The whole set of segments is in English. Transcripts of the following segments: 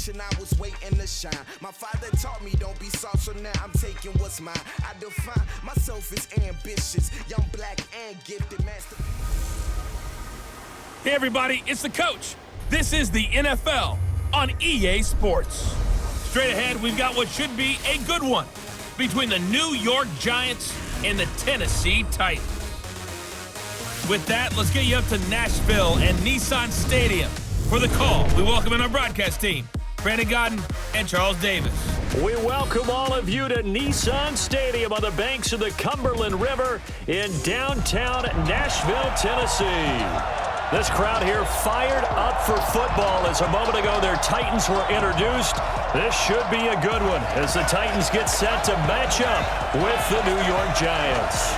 generation, I was waiting to shine. My father taught me don't be soft, so now I'm taking what's mine. I define myself as ambitious, young, black, and gifted master. Hey everybody, it's the coach. This is the NFL on EA Sports. Straight ahead, we've got what should be a good one between the New York Giants and the Tennessee Titans. With that, let's get you up to Nashville and Nissan Stadium. For the call, we welcome in our broadcast team, Brandon Godden and Charles Davis. We welcome all of you to Nissan Stadium on the banks of the Cumberland River in downtown Nashville, Tennessee. This crowd here fired up for football as a moment ago their Titans were introduced. This should be a good one as the Titans get set to match up with the New York Giants.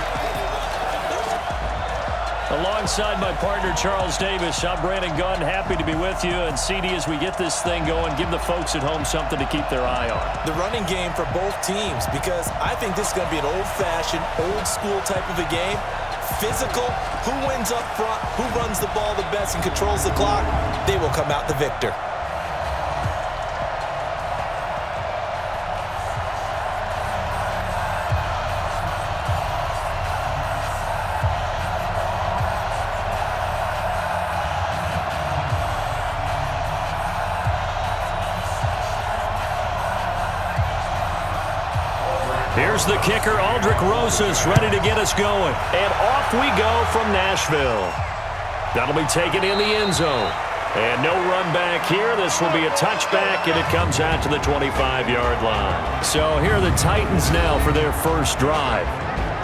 Alongside my partner, Charles Davis, I'm Brandon Gunn, happy to be with you. And CD, as we get this thing going, give the folks at home something to keep their eye on. The running game for both teams, because I think this is going to be an old-fashioned, old-school type of a game. Physical, who wins up front, who runs the ball the best and controls the clock, they will come out the victor. Here's the kicker, Aldrich Rosas, ready to get us going. And off we go from Nashville. That'll be taken in the end zone. And no run back here. This will be a touchback, and it comes out to the 25-yard line. So here are the Titans now for their first drive.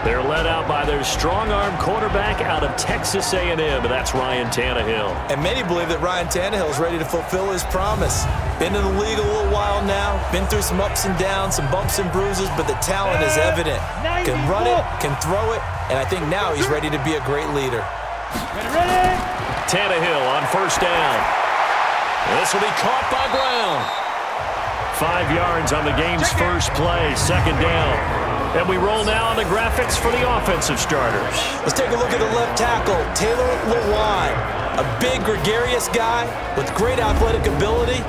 They're led out by their strong-arm quarterback out of Texas A&M, and that's Ryan Tannehill. And many believe that Ryan Tannehill is ready to fulfill his promise. Been in the league a little while now, been through some ups and downs, some bumps and bruises, but the talent is evident. Can run it, can throw it, and I think now he's ready to be a great leader. Ready. Tannehill on first down. This will be caught by Brown. 5 yards on the game's first play, second down. And we roll now on the graphics for the offensive starters. Let's take a look at the left tackle, Taylor Lewan. A big, gregarious guy with great athletic ability.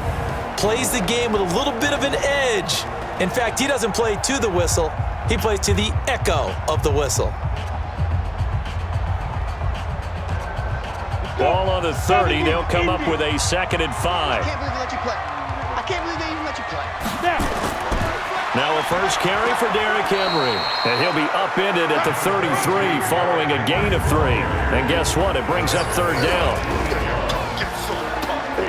Plays the game with a little bit of an edge. In fact, he doesn't play to the whistle. He plays to the echo of the whistle. Ball on the 30. They'll come up with a 2nd and 5. I can't believe they let you play. I can't believe they even let you play. Now a first carry for Derrick Henry. And he'll be upended at the 33 following a gain of 3. And guess what? It brings up third down.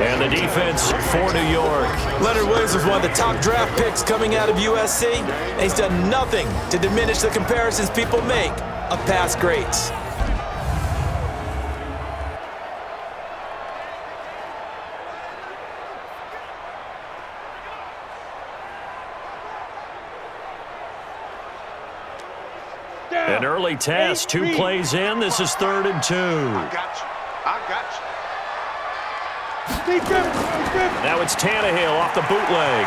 And the defense for New York. Leonard Williams was one of the top draft picks coming out of USC. And he's done nothing to diminish the comparisons people make of past greats. An early test, 2 plays in. This is 3rd and 2. I got you. I got you. Now it's Tannehill off the bootleg.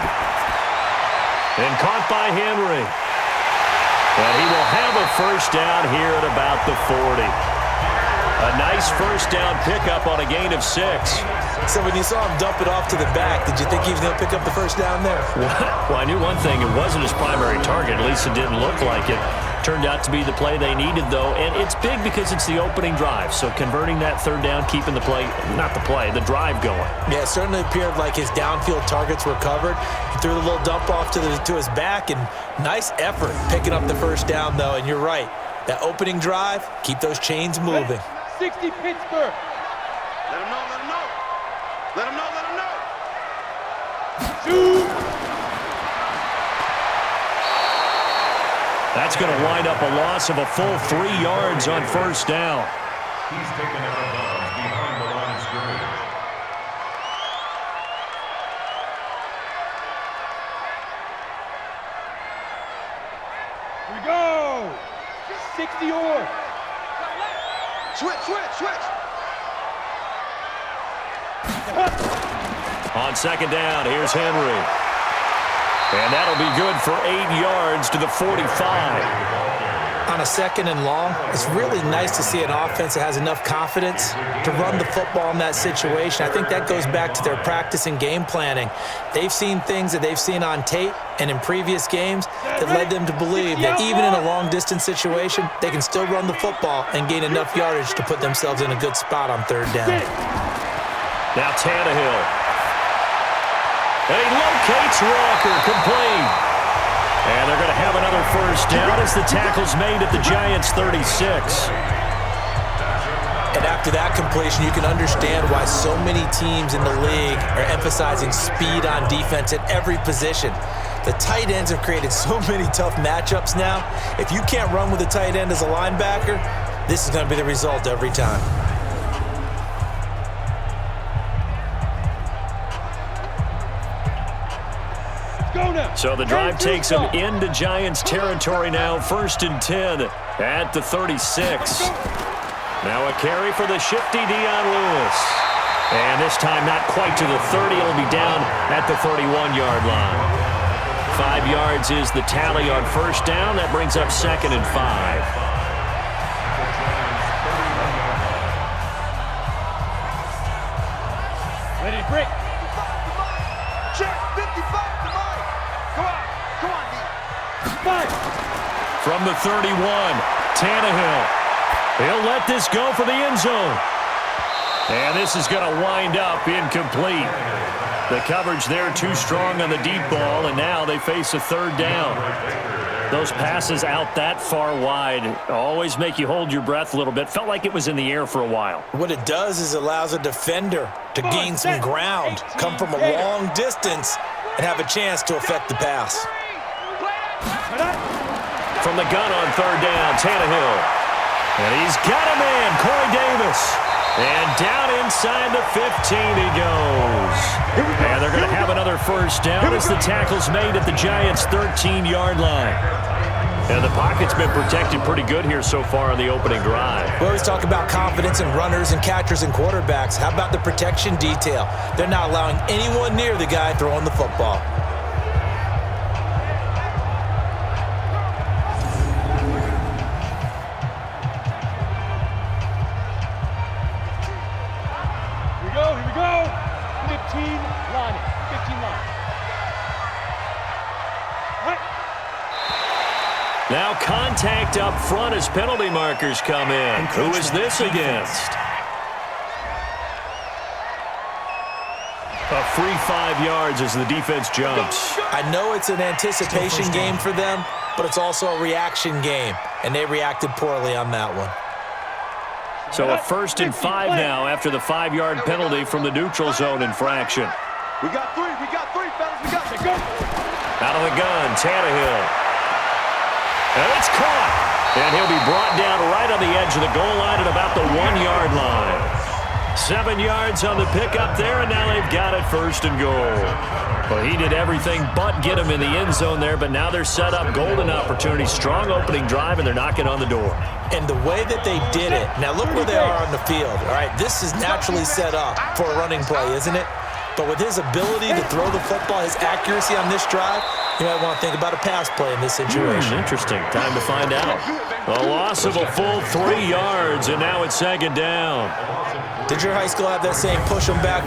And caught by Henry. And he will have a first down here at about the 40. A nice first down pickup on a gain of 6. So when you saw him dump it off to the back, did you think he was going to pick up the first down there? Well, I knew one thing. It wasn't his primary target. At least it didn't look like it. Turned out to be the play they needed, though, and it's big because it's the opening drive. So converting that third down, keeping the the drive going. Yeah, it certainly appeared like his downfield targets were covered. He threw the little dump off to his back, and nice effort picking up the first down, though. And you're right, that opening drive, keep those chains moving. 60 Pittsburgh. Let him know, let him know. Let him know, let him know. Shoot. That's going to wind up a loss of a full 3 yards on first down. He's taken out of bounds behind the line of scrimmage. Here we go. 60 or. Switch. On second down, here's Henry. And that'll be good for 8 yards to the 45. On a 2nd and long, it's really nice to see an offense that has enough confidence to run the football in that situation. I think that goes back to their practice and game planning. They've seen things that they've seen on tape and in previous games that led them to believe that even in a long-distance situation, they can still run the football and gain enough yardage to put themselves in a good spot on 3rd down. Now Tannehill. And he locates Walker, complete. And they're going to have another first down as the tackle's made at the Giants' 36. And after that completion, you can understand why so many teams in the league are emphasizing speed on defense at every position. The tight ends have created so many tough matchups now. If you can't run with a tight end as a linebacker, this is going to be the result every time. So the drive takes them into Giants territory now, 1st and 10 at the 36. Now a carry for the shifty Dion Lewis. And this time not quite to the 30. It'll be down at the 31-yard line. 5 yards is the tally on first down. That brings up 2nd and 5. Ready to break. Check 55 to Mike. Come on, D. From the 31, Tannehill. He'll let this go for the end zone. And this is going to wind up incomplete. The coverage there too strong on the deep ball, and now they face a 3rd down. Those passes out that far wide always make you hold your breath a little bit. Felt like it was in the air for a while. What it does is it allows a defender to gain some ground, come from a long distance, and have a chance to affect the pass. From the gun on 3rd down, Tannehill. And he's got a man, Corey Davis. And down inside the 15 he goes. And they're going to have another first down as the tackle's made at the Giants' 13-yard line. And the pocket's been protected pretty good here so far on the opening drive. We always talk about confidence in runners and catchers and quarterbacks. How about the protection detail? They're not allowing anyone near the guy throwing the football. Here we go. 15 line. 15 line. Now contact up front as penalty markers come in. Who is this against? A free 5 yards as the defense jumps. I know it's an anticipation game for them, but it's also a reaction game, and they reacted poorly on that one. So a 1st and 5 now after the 5-yard penalty from the neutral zone infraction. We got three, fellas. We got go. Out of the gun, Tannehill. And it's caught. And he'll be brought down right on the edge of the goal line at about the 1-yard line. 7 yards on the pickup there, and now they've got it 1st and goal. Well, he did everything but get him in the end zone there, but now they're set up golden opportunity. Strong opening drive, and they're knocking on the door. And the way that they did it, now look where they are on the field. All right, this is naturally set up for a running play, isn't it? But with his ability to throw the football, his accuracy on this drive, you might want to think about a pass play in this situation. Interesting. Time to find out. A loss of a full 3 yards, and now it's 2nd down. Did your high school have that same push them back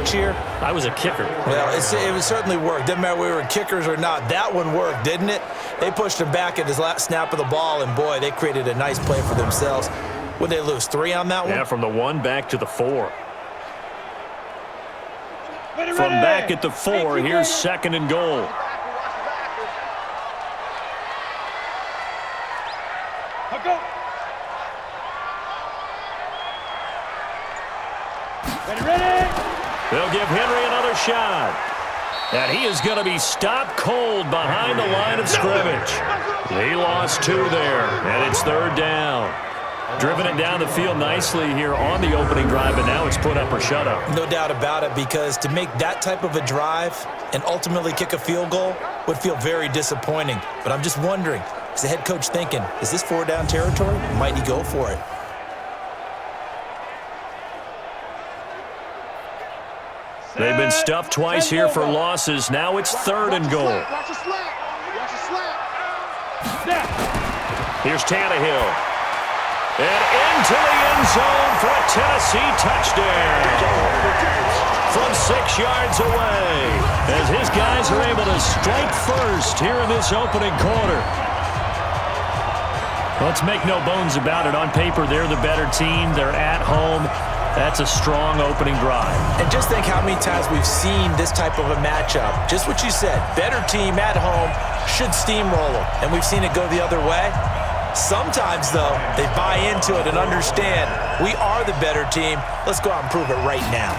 cheer? I was a kicker. Well, it certainly worked. Didn't matter whether we were kickers or not. That one worked, didn't it? They pushed him back at his last snap of the ball, and boy, they created a nice play for themselves. Would they lose 3 on that one? Yeah, from the 1 back to the 4. From back at the 4, here's 2nd and goal. Go. Ready. They'll give Henry another shot. And he is going to be stopped cold behind the line of scrimmage. He lost 2 there, and it's 3rd down. Driven it down the field nicely here on the opening drive, and now it's put up or shut up. No doubt about it, because to make that type of a drive and ultimately kick a field goal would feel very disappointing. But I'm just wondering, is the head coach thinking, is this 4-down territory? Might he go for it? They've been stuffed twice here for losses. Now it's 3rd and goal. Watch a slap. Here's Tannehill. And into the end zone for a Tennessee touchdown. From 6 yards away, as his guys are able to strike first here in this opening quarter. Let's make no bones about it. On paper, they're the better team. They're at home. That's a strong opening drive. And just think how many times we've seen this type of a matchup. Just what you said, better team at home should steamroll them. And we've seen it go the other way. Sometimes, though, they buy into it and understand we are the better team. Let's go out and prove it right now.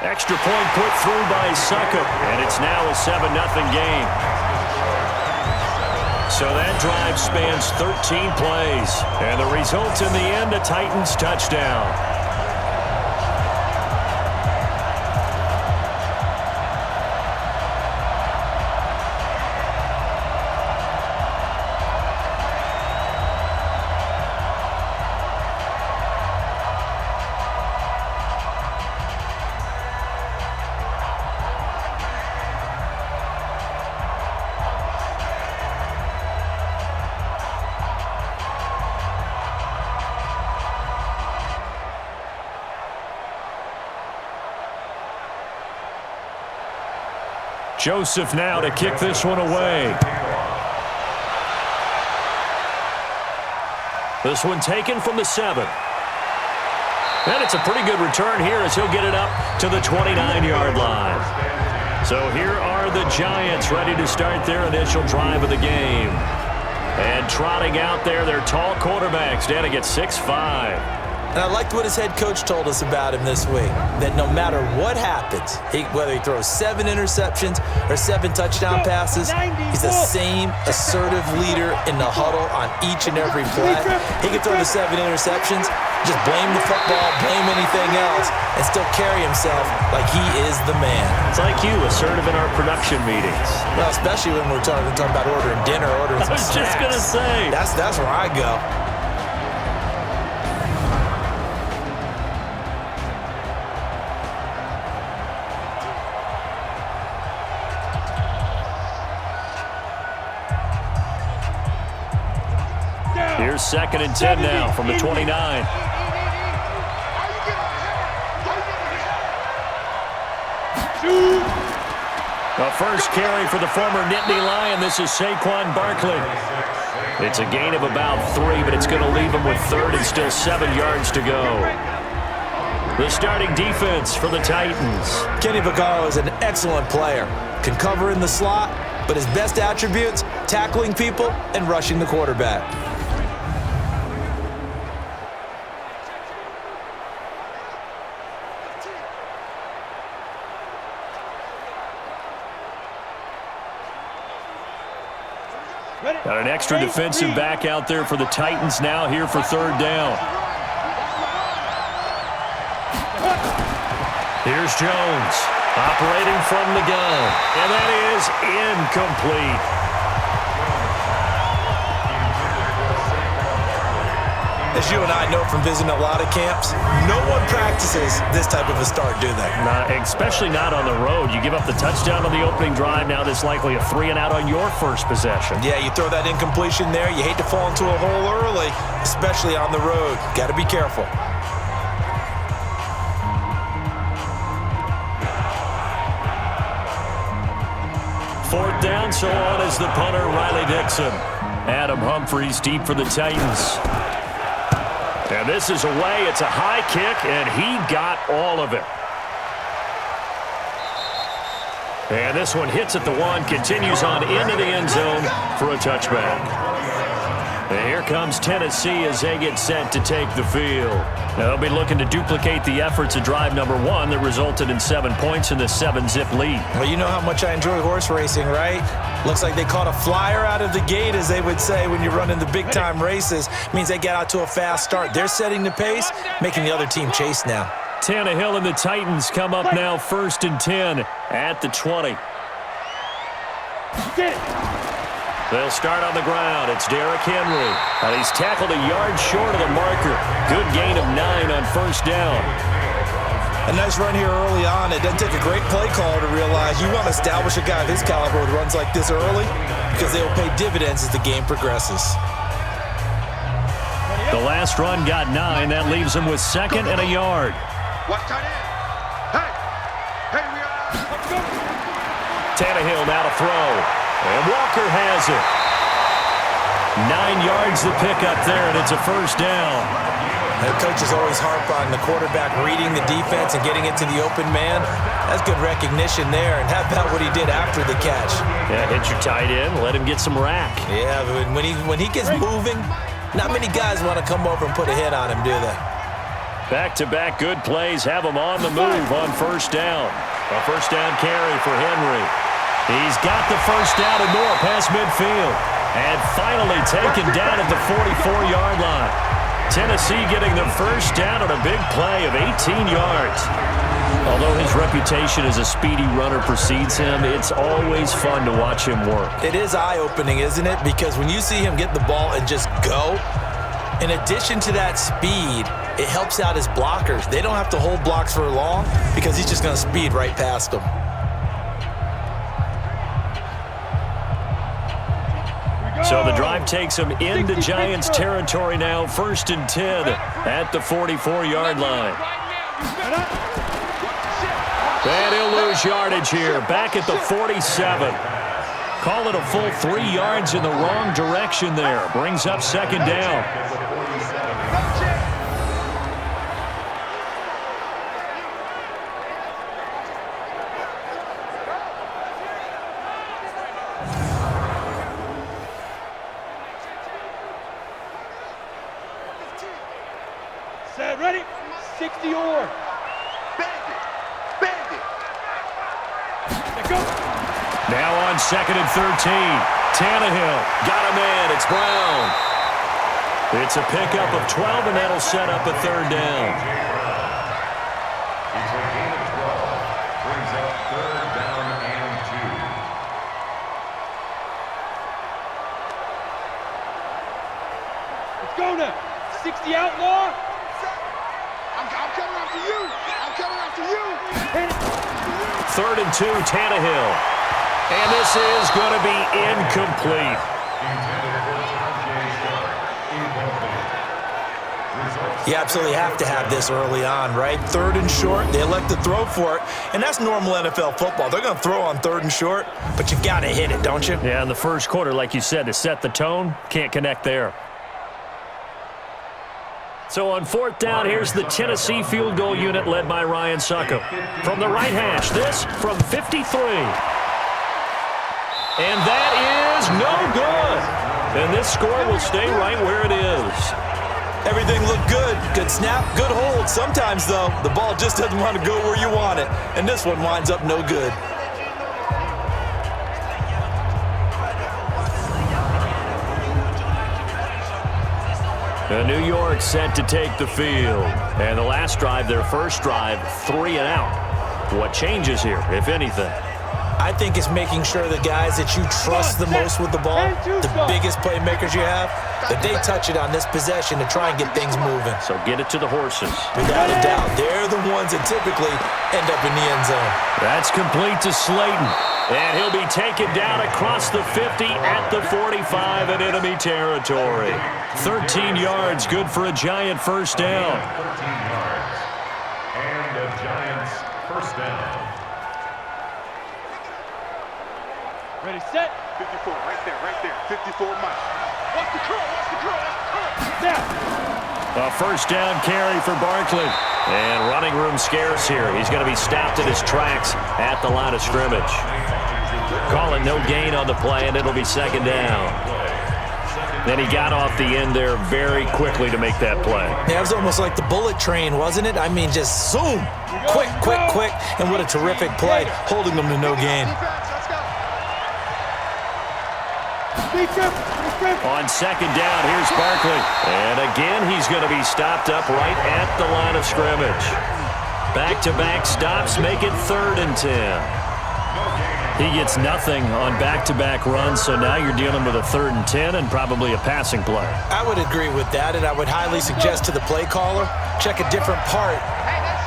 Extra point put through by Succop, and it's now a 7-0 game. So that drive spans 13 plays, and the result in the end, a Titans touchdown. Joseph now to kick this one away. This one taken from the 7. And it's a pretty good return here as he'll get it up to the 29-yard line. So here are the Giants ready to start their initial drive of the game. And trotting out there, their tall quarterbacks standing at 6'5". And I liked what his head coach told us about him this week, that no matter what happens, whether he throws 7 interceptions or 7 touchdown passes, he's the same assertive leader in the huddle on each and every play. He can throw the 7 interceptions, just blame the football, blame anything else, and still carry himself like he is the man. It's like you, assertive in our production meetings. Well, especially when we're talking about ordering dinner, ordering some snacks. I was just going to say. That's where I go. Here's 2nd and 10 now from the 29. The first carry for the former Nittany Lion. This is Saquon Barkley. It's a gain of about 3, but it's going to leave him with 3rd and still 7 yards to go. The starting defense for the Titans. Kenny Vaccaro is an excellent player. Can cover in the slot, but his best attributes, tackling people and rushing the quarterback. Got an extra defensive back out there for the Titans now here for 3rd down. Here's Jones operating from the gun, and that is incomplete. As you and I know from visiting a lot of camps, no one practices this type of a start, do they? Especially not on the road. You give up the touchdown on the opening drive. Now there's likely a 3-and-out on your first possession. Yeah, you throw that incompletion there. You hate to fall into a hole early, especially on the road. Got to be careful. Fourth down, so on is the punter, Riley Dixon. Adam Humphries deep for the Titans. And this is away. It's a high kick, and he got all of it. And this one hits at the 1, continues on into the end zone for a touchback. And here comes Tennessee as they get set to take the field. Now they'll be looking to duplicate the efforts of drive number 1 that resulted in 7 points in the 7-zip lead. Well, you know how much I enjoy horse racing, right? Looks like they caught a flyer out of the gate, as they would say when you're running the big-time races. Means they get out to a fast start. They're setting the pace, making the other team chase now. Tannehill and the Titans come up now 1st and 10 at the 20. They'll start on the ground. It's Derrick Henry. And he's tackled a yard short of the marker. Good gain of 9 on 1st down. A nice run here early on. It doesn't take a great play caller to realize you want to establish a guy of his caliber with runs like this early because they will pay dividends as the game progresses. The last run got 9. That leaves him with 2nd and a yard. Watch tight end. Hey, we are. Tannehill now to throw. And Walker has it. 9 yards to pick up there, and it's a first down. The coaches always harp on the quarterback reading the defense and getting it to the open man. That's good recognition there. And how about what he did after the catch? Yeah, hit your tight end, let him get some rack. Yeah, but when he gets moving, not many guys want to come over and put a hit on him, do they? Back-to-back good plays have him on the move on first down. A first down carry for Henry. He's got the first down and more past midfield. And finally taken down at the 44-yard line. Tennessee getting the first down on a big play of 18 yards. Although his reputation as a speedy runner precedes him, it's always fun to watch him work. It is eye-opening, isn't it? Because when you see him get the ball and just go, in addition to that speed, it helps out his blockers. They don't have to hold blocks for long because he's just going to speed right past them. So the drive takes him into Giants territory now, 1st and 10 at the 44-yard line. And he'll lose yardage here, back at the 47. Call it a full 3 yards in the wrong direction there. Brings up 2nd down. Set, ready? 60 or. Bandit. Let go. Now on 2nd and 13. Tannehill got him in. It's Brown. It's a pickup of 12, and that'll set up a 3rd down. It's a gain of 12. Brings up 3rd down and 2. Let's go now. 60 outlaw. I'm coming after you. I'm coming after you. 3rd and 2, Tannehill. And this is going to be incomplete. You absolutely have to have this early on, right? 3rd and short, they elect to throw for it, and that's normal NFL football. They're going to throw on 3rd and short, but you've got to hit it, don't you? Yeah, in the first quarter, like you said, to set the tone, can't connect there. So on 4th down, here's the Tennessee field goal unit led by Ryan Succop. From the right hash, this from 53. And that is no good. And this score will stay right where it is. Everything looked good. Good snap, good hold. Sometimes, though, the ball just doesn't want to go where you want it. And this one winds up no good. New York set to take the field. And the last drive, their first drive, 3 and out. What changes here, if anything? I think it's making sure the guys that you trust the most with the ball, the biggest playmakers you have, that they touch it on this possession to try and get things moving. So get it to the horses. Without a doubt, they're the ones that typically end up in the end zone. That's complete to Slayton. And he'll be taken down across the 50 at the 45 in enemy territory. 13 yards, good for a Giant first down. 13 yards. And a Giants first down. Ready, set. 54, right there. 54, Mike. Watch the curl. Now. A first down carry for Barkley. And running room scarce here. He's going to be stopped in his tracks at the line of scrimmage. Call it no gain on the play, and it'll be 2nd down. Then he got off the end there very quickly to make that play. Yeah, it was almost like the bullet train, wasn't it? I mean, just zoom. Quick. And what a terrific play, holding them to no gain. On 2nd down, here's Barkley. And again, he's going to be stopped up right at the line of scrimmage. Back-to-back stops make it 3rd and 10. He gets nothing on back-to-back runs, so now you're dealing with a 3rd and 10 and probably a passing play. I would agree with that, and I would highly suggest to the play caller, check a different part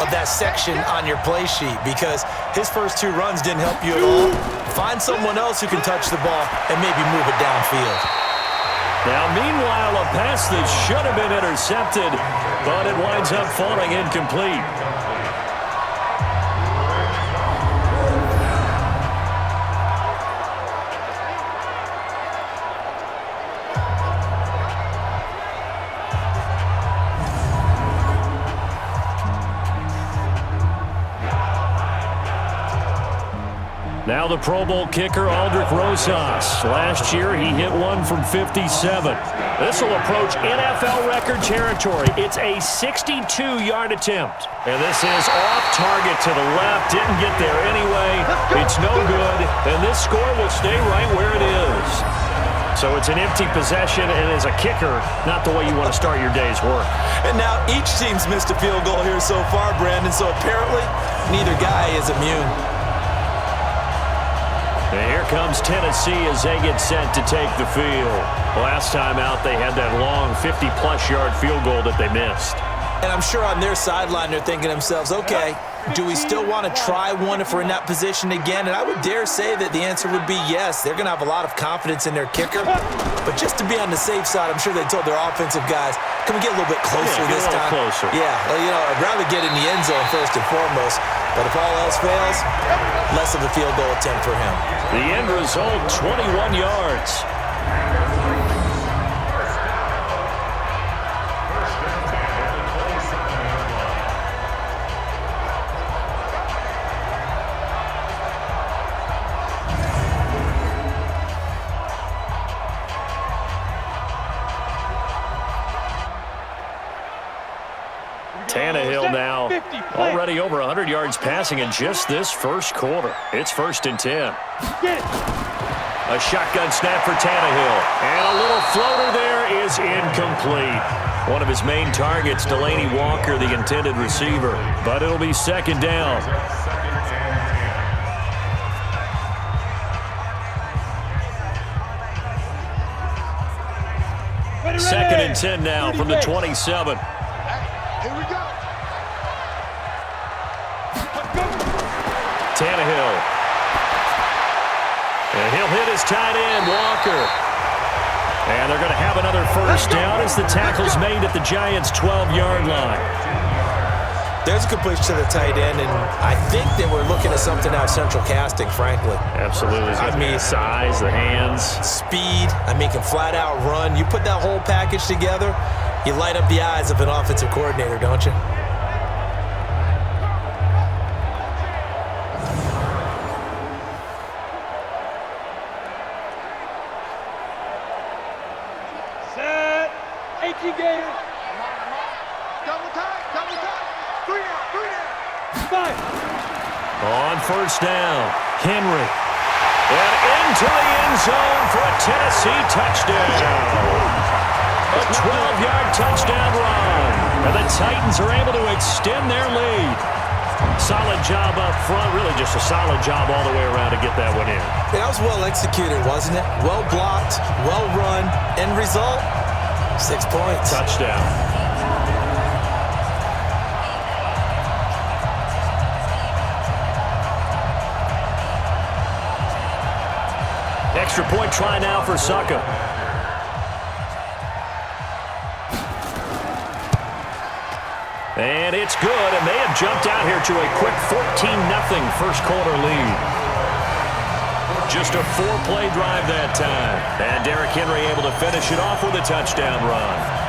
of that section on your play sheet because his first 2 runs didn't help you at all. Find someone else who can touch the ball and maybe move it downfield. Now, meanwhile, a pass that should have been intercepted, but it winds up falling incomplete. Now the Pro Bowl kicker, Aldrich Rosas. Last year, he hit one from 57. This will approach NFL record territory. It's a 62-yard attempt. And this is off target to the left. Didn't get there anyway. It's no good. And this score will stay right where it is. So it's an empty possession, and as a kicker, not the way you want to start your day's work. And now each team's missed a field goal here so far, Brandon. So apparently, neither guy is immune. And here comes Tennessee as they get set to take the field. Last time out, they had that long 50-plus yard field goal that they missed. And I'm sure on their sideline they're thinking to themselves, okay, do we still want to try one if we're in that position again? And I would dare say that the answer would be yes. They're going to have a lot of confidence in their kicker. But just to be on the safe side, I'm sure they told their offensive guys, can we get a little bit closer this time? Closer. Yeah, well, you know, I'd rather get in the end zone first and foremost. But if all else fails, less of a field goal attempt for him. The end result, 21 yards. Tannehill now already over 100 yards passing in just this first quarter. It's 1st and 10. A shotgun snap for Tannehill. And a little floater there is incomplete. One of his main targets, Delaney Walker, the intended receiver. But it'll be 2nd down. Second and 10 now from the 27. Here we go. Tannehill. And he'll hit his tight end, Walker. And they're going to have another first down as the tackle's made at the Giants' 12-yard line. There's a completion to the tight end, and I think they were looking at something out of central casting, frankly. Absolutely. I mean, size, the hands. Speed. I mean, can flat out run. You put that whole package together, you light up the eyes of an offensive coordinator, don't you? Set. 18 Gators. Double time, double time. 3 out, 3 out. 5. On first down, Henry. And into the end zone for a Tennessee touchdown. A 12-yard touchdown run. And the Titans are able to extend their lead. Solid job up front. Really just a solid job all the way around to get that one in. That was well executed, wasn't it? Well blocked, well run. End result, 6 points. Touchdown. Extra point try now for Saka. And it's good, and they have jumped out here to a quick 14-0 first quarter lead. Just a 4-play drive that time. And Derrick Henry able to finish it off with a touchdown run.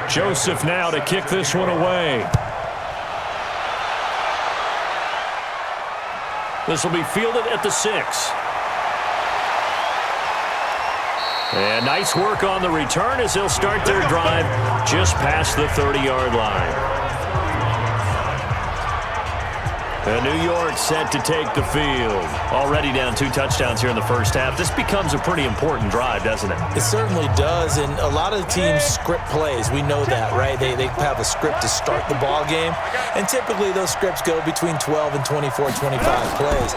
Joseph now to kick this one away. This will be fielded at the 6. And nice work on the return as they'll start their drive just past the 30-yard line. And New York set to take the field. Already down 2 touchdowns here in the first half. This becomes a pretty important drive, doesn't it? It certainly does, and a lot of the teams script plays. We know that, right? They have a script to start the ball game, and typically those scripts go between 12 and 24, 25 plays.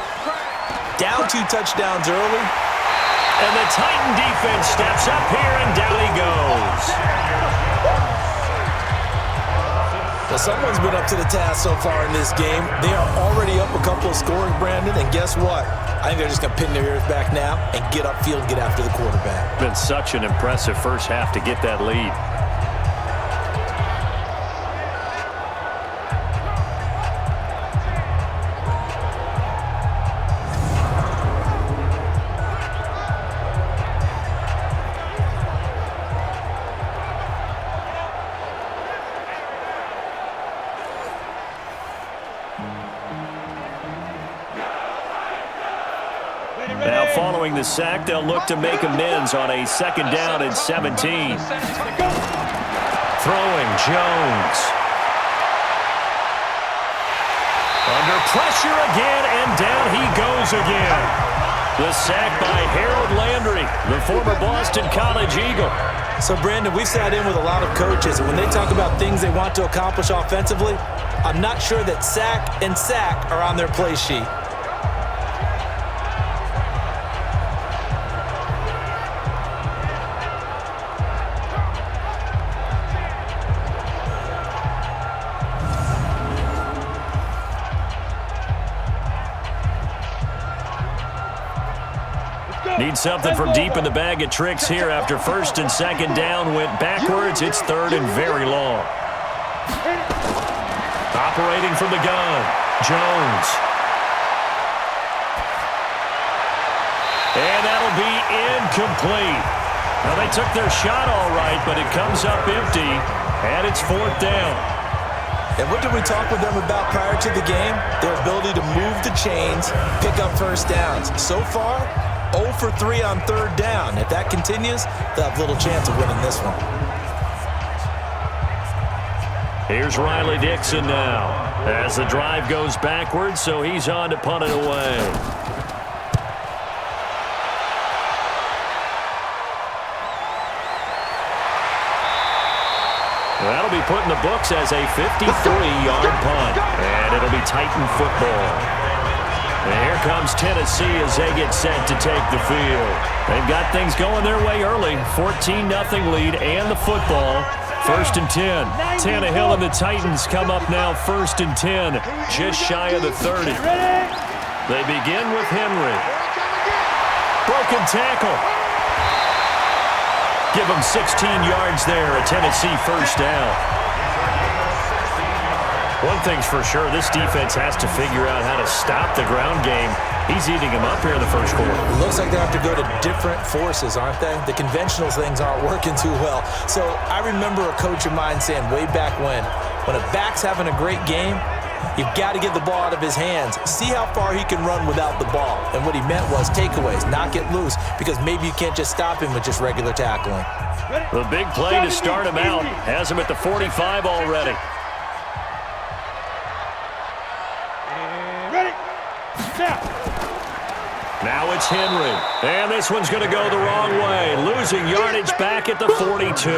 Down 2 touchdowns early. And the Titan defense steps up here, and down he goes. Well, someone's been up to the task so far in this game. They are already up a couple of scores, Brandon, and guess what? I think they're just going to pin their ears back now and get upfield and get after the quarterback. Been such an impressive first half to get that lead. Now following the sack, they'll look to make amends on a 2nd down and 17. Throwing Jones. Under pressure again, and down he goes again. The sack by Harold Landry, the former Boston College Eagle. So, Brandon, we've sat in with a lot of coaches, and when they talk about things they want to accomplish offensively, I'm not sure that sack and sack are on their play sheet. Need something from deep in the bag of tricks here after 1st and 2nd down went backwards. It's 3rd and very long. Operating from the gun, Jones. And that'll be incomplete. Now, they took their shot all right, but it comes up empty, and it's 4th down. And what did we talk with them about prior to the game? Their ability to move the chains, pick up first downs. So far, 0 for 3 on 3rd down. If that continues, they'll have little chance of winning this one. Here's Riley Dixon now as the drive goes backwards, so he's on to punt it away. That'll be put in the books as a 53-yard punt, and it'll be Titan football. And here comes Tennessee as they get set to take the field. They've got things going their way early. 14-0 lead and the football. 1st and 10. Tannehill and the Titans come up now 1st and 10, just shy of the 30. They begin with Henry. Broken tackle. Give him 16 yards there, a Tennessee 1st down. One thing's for sure, this defense has to figure out how to stop the ground game. He's eating them up here in the 1st quarter. It looks like they have to go to different forces, aren't they? The conventional things aren't working too well. So I remember a coach of mine saying way back when a back's having a great game, you've got to get the ball out of his hands. See how far he can run without the ball. And what he meant was takeaways, not get loose, because maybe you can't just stop him with just regular tackling. The big play to start him out has him at the 45 already. Now it's Henry, and this one's going to go the wrong way, losing yardage back at the 42.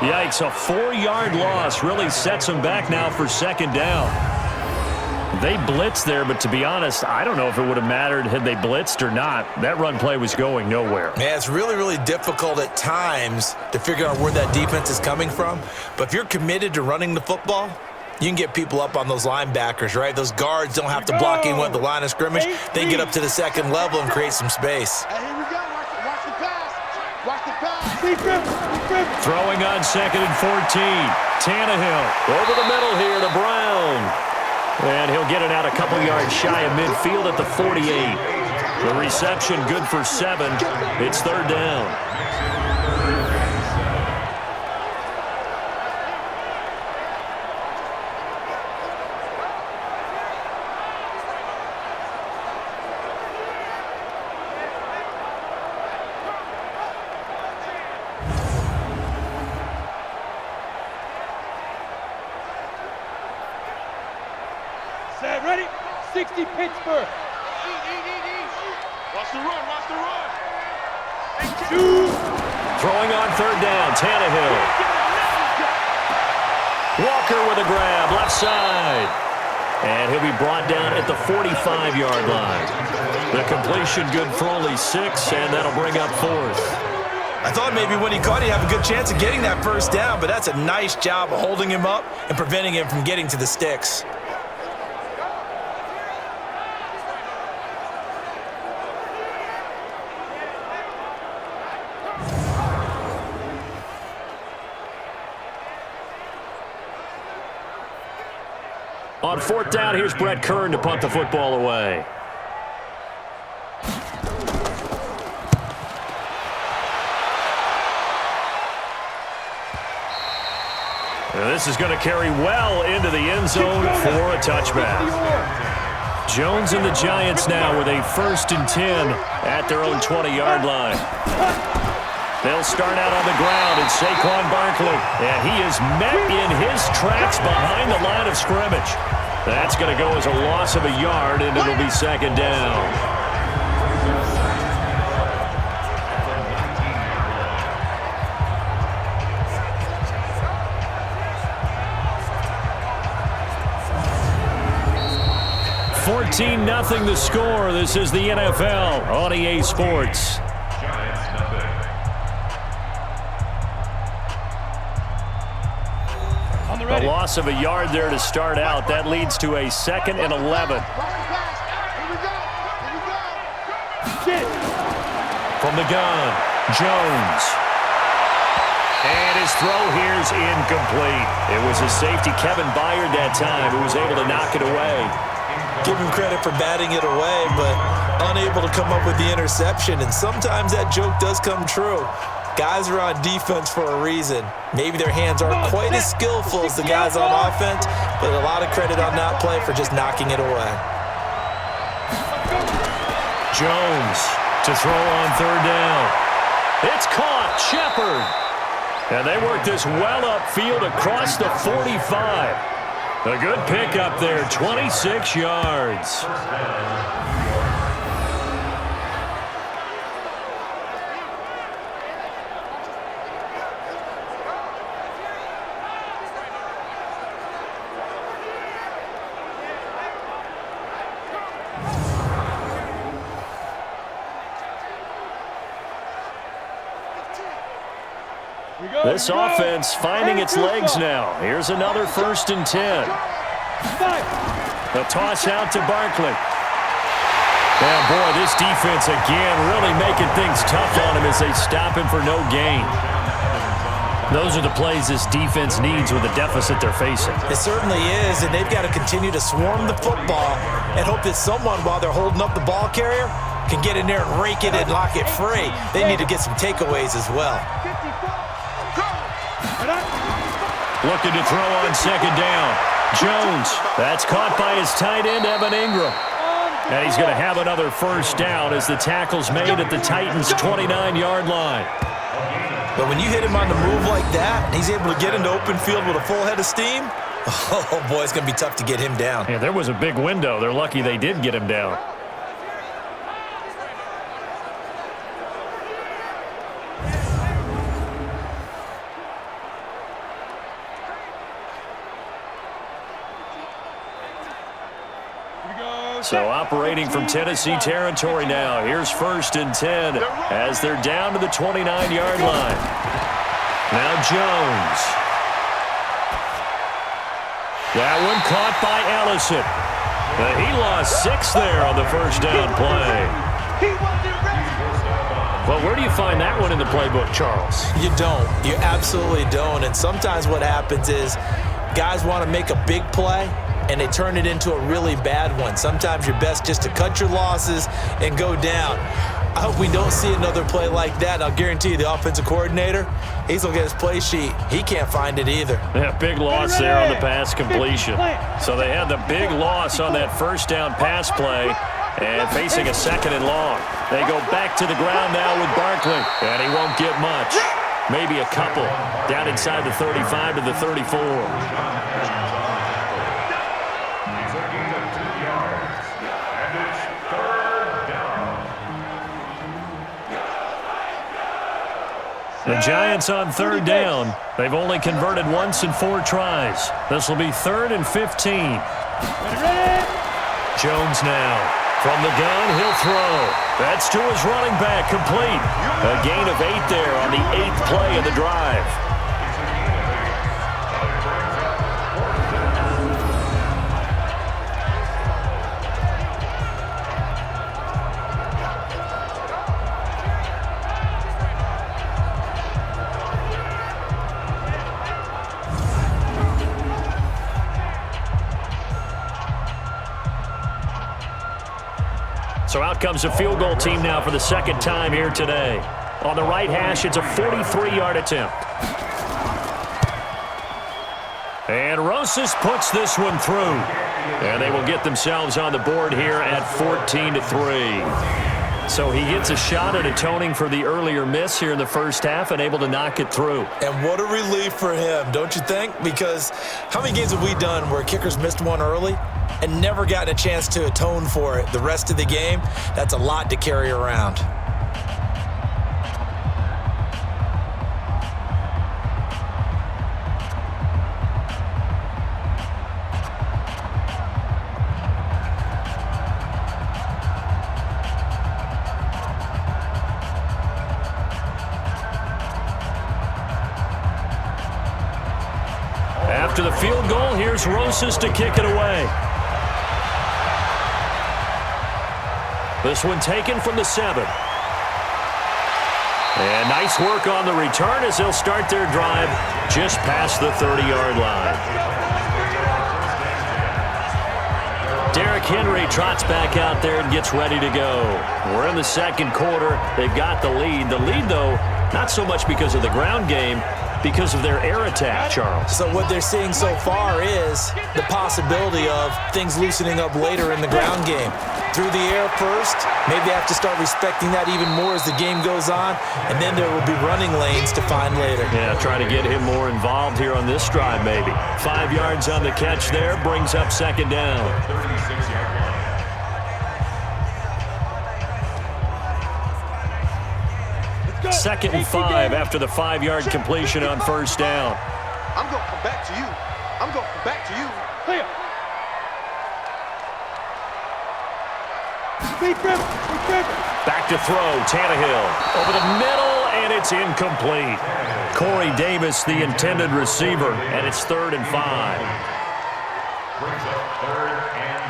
Yikes, a 4-yard loss really sets him back now for 2nd down. They blitzed there, but to be honest, I don't know if it would have mattered had they blitzed or not. That run play was going nowhere. Yeah, it's really, really difficult at times to figure out where that defense is coming from. But if you're committed to running the football, you can get people up on those linebackers, right? Those guards don't have to block anyone at the line of scrimmage. They get up to the 2nd level and create some space. Hey, here we go. Watch the pass. Watch the pass. Throwing on 2nd and 14. Tannehill over the middle here to Brown. And he'll get it out a couple yards shy of midfield at the 48. The reception good for 7. It's 3rd down. Set, ready? 60 Pittsburgh. Watch the run, watch the run. Throwing on third down, Tannehill. Walker with a grab, left side. And he'll be brought down at the 45-yard line. The completion good for only 6, and that'll bring up 4th. I thought maybe when he caught, he'd have a good chance of getting that first down, but that's a nice job of holding him up and preventing him from getting to the sticks. On 4th down, here's Brett Kern to punt the football away. And this is going to carry well into the end zone for a touchback. Jones and the Giants now with a 1st and 10 at their own 20-yard line. They'll start out on the ground, and Saquon Barkley, and he is met in his tracks behind the line of scrimmage. That's going to go as a loss of a yard, and it'll be 2nd down. $14-0 the score. This is the NFL on EA Sports. A loss of a yard there to start out. That leads to a 2nd and 11. From the gun, Jones. And his throw here's incomplete. It was his safety, Kevin Byard, that time, who was able to knock it away. Give him credit for batting it away, but unable to come up with the interception. And sometimes that joke does come true. Guys are on defense for a reason. Maybe their hands aren't quite as skillful as the guys on offense, but a lot of credit on that play for just knocking it away. Jones to throw on 3rd down. It's caught. Shepard. And they work this well upfield across the 45. A good pickup there, 26 yards. This offense finding its legs now. Here's another 1st and 10. A toss out to Barkley. And boy, this defense again really making things tough on him as they stop him for no gain. Those are the plays this defense needs with the deficit they're facing. It certainly is, and they've got to continue to swarm the football and hope that someone, while they're holding up the ball carrier, can get in there and rake it and lock it free. They need to get some takeaways as well. Looking to throw on 2nd down. Jones. That's caught by his tight end, Evan Ingram. And he's going to have another 1st down as the tackle's made at the Titans' 29-yard line. But when you hit him on the move like that, and he's able to get into open field with a full head of steam, oh boy, it's going to be tough to get him down. Yeah, there was a big window. They're lucky they did get him down. So operating from Tennessee territory now. Here's 1st and 10 as they're down to the 29-yard line. Now Jones. That one caught by Ellison. He lost 6 there on the 1st down play. Well, where do you find that one in the playbook, Charles? You don't. You absolutely don't. And sometimes what happens is guys want to make a big play, and they turn it into a really bad one. Sometimes you're best just to cut your losses and go down. I hope we don't see another play like that. I'll guarantee you the offensive coordinator, he's looking at his play sheet. He can't find it either. Yeah, big loss there on the pass completion. So they had the big loss on that 1st down pass play and facing a 2nd and long. They go back to the ground now with Barkley, and he won't get much. Maybe a couple down inside the 35 to the 34. The Giants on third down. They've only converted once in 4 tries. This will be 3rd and 15. Jones now. From the gun, he'll throw. That's to his running back, complete. A gain of 8 there on the 8th play of the drive. So out comes a field goal team now for the 2nd time here today. On the right hash, it's a 43-yard attempt. And Rosas puts this one through. And they will get themselves on the board here at 14-3. So he gets a shot at atoning for the earlier miss here in the first half and able to knock it through. And what a relief for him, don't you think? Because how many games have we done where kickers missed one early and never gotten a chance to atone for it the rest of the game? That's a lot to carry around. After the field goal, here's Rosas to kick it away. This one taken from the 7. And nice work on the return as they'll start their drive just past the 30-yard line. Derrick Henry trots back out there and gets ready to go. We're in the 2nd quarter. They've got the lead. The lead, though, not so much because of the ground game, because of their air attack, Charles. So what they're seeing so far is the possibility of things loosening up later in the ground game. Through the air first, maybe they have to start respecting that even more as the game goes on, and then there will be running lanes to find later. Yeah, trying to get him more involved here on this drive, maybe. 5 yards on the catch there, brings up 2nd down. 36-yard line. 2nd and 5 after the 5-yard completion on 1st down. I'm going to come back to you. I'm going to come back to you. Clear. Back to throw, Tannehill. Over the middle, and it's incomplete. Corey Davis, the intended receiver, and it's 3rd and 5. Brings up 3rd and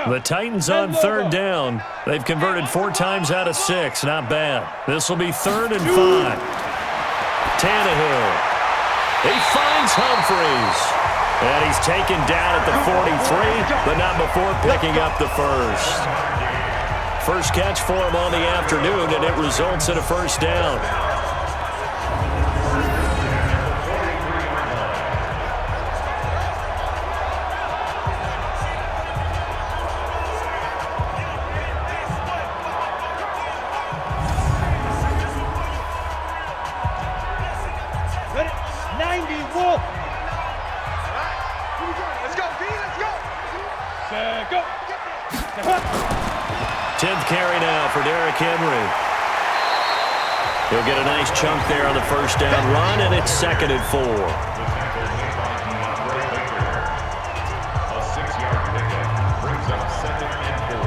5. The Titans on 3rd down. They've converted 4 times out of 6. Not bad. This will be 3rd and 5. Tannehill. He finds Humphries. And he's taken down at the 43, but not before picking up the first. First catch for him on the afternoon, and it results in a 1st down. Let's go, B, let's go. 10th carry now for Derrick Henry. He'll get a nice chunk there on the 1st down run, and it's 2nd and 4. The tackle made by Ray Baker. A 6-yard pickup brings up 2nd and 4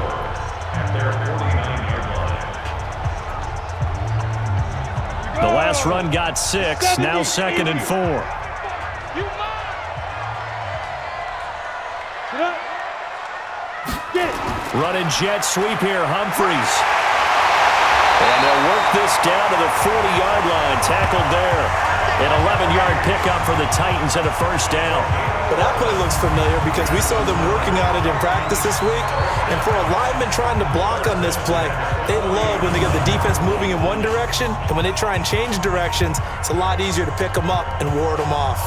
at their 49-yard line. The last run got 6, now 2nd and 4. Running jet sweep here, Humphries. And they'll work this down to the 40-yard line, tackled there. An 11-yard pickup for the Titans and a 1st down. But that play looks familiar because we saw them working on it in practice this week. And for a lineman trying to block on this play, they love when they get the defense moving in one direction, and when they try and change directions, it's a lot easier to pick them up and ward them off.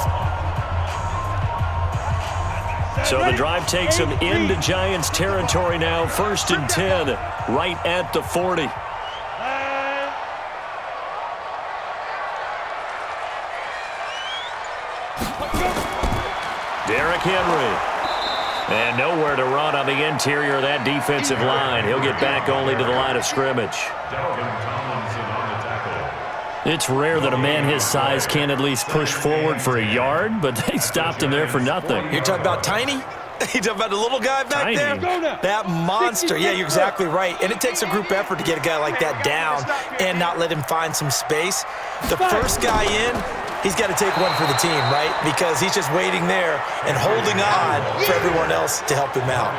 So the drive takes them into Giants territory now. 1st and 10, right at the 40. Derrick Henry. And nowhere to run on the interior of that defensive line. He'll get back only to the line of scrimmage. It's rare that a man his size can at least push forward for a yard, but they stopped him there for nothing. You're talking about tiny? You're talking about the little guy back Tiny. there? That monster. Yeah, you're exactly right. And it takes a group effort to get a guy like that down and not let him find some space. The first guy in, he's got to take one for the team, right? Because he's just waiting there and holding on for everyone else to help him out.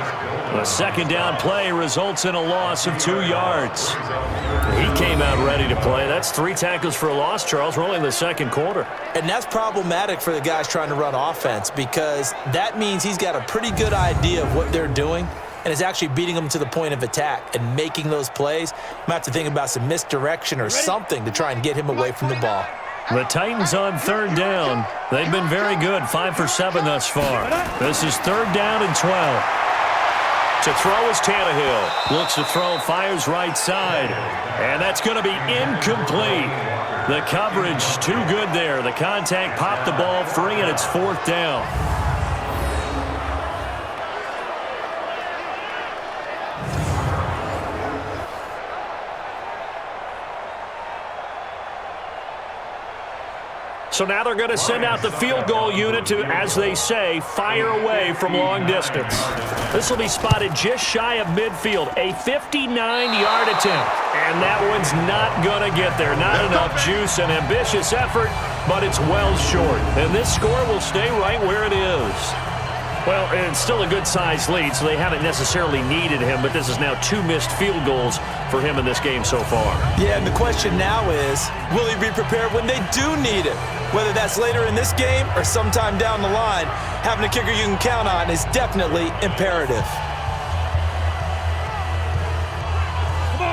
A second down play results in a loss of 2 yards. He came out ready to play. That's 3 tackles for a loss, Charles. We're only in the second quarter. And that's problematic for the guys trying to run offense because that means he's got a pretty good idea of what they're doing and is actually beating them to the point of attack and making those plays. Might have to think about some misdirection or something to try and get him away from the ball. The Titans on third down. They've been very good, 5 for 7 thus far. This is third down and 12. To throw is Tannehill. Looks to throw, fires right side. And that's going to be incomplete. The coverage too good there. The contact popped the ball free, and it's fourth down. So now they're going to send out the field goal unit to, as they say, fire away from long distance. This will be spotted just shy of midfield, a 59-yard attempt. And that one's not going to get there. Not enough juice, an ambitious effort, but it's well short. And this score will stay right where it is. Well, it's still a good-sized lead, so they haven't necessarily needed him, but this is now 2 missed field goals for him in this game so far. Yeah, and the question now is, will he be prepared when they do need it? Whether that's later in this game or sometime down the line, having a kicker you can count on is definitely imperative.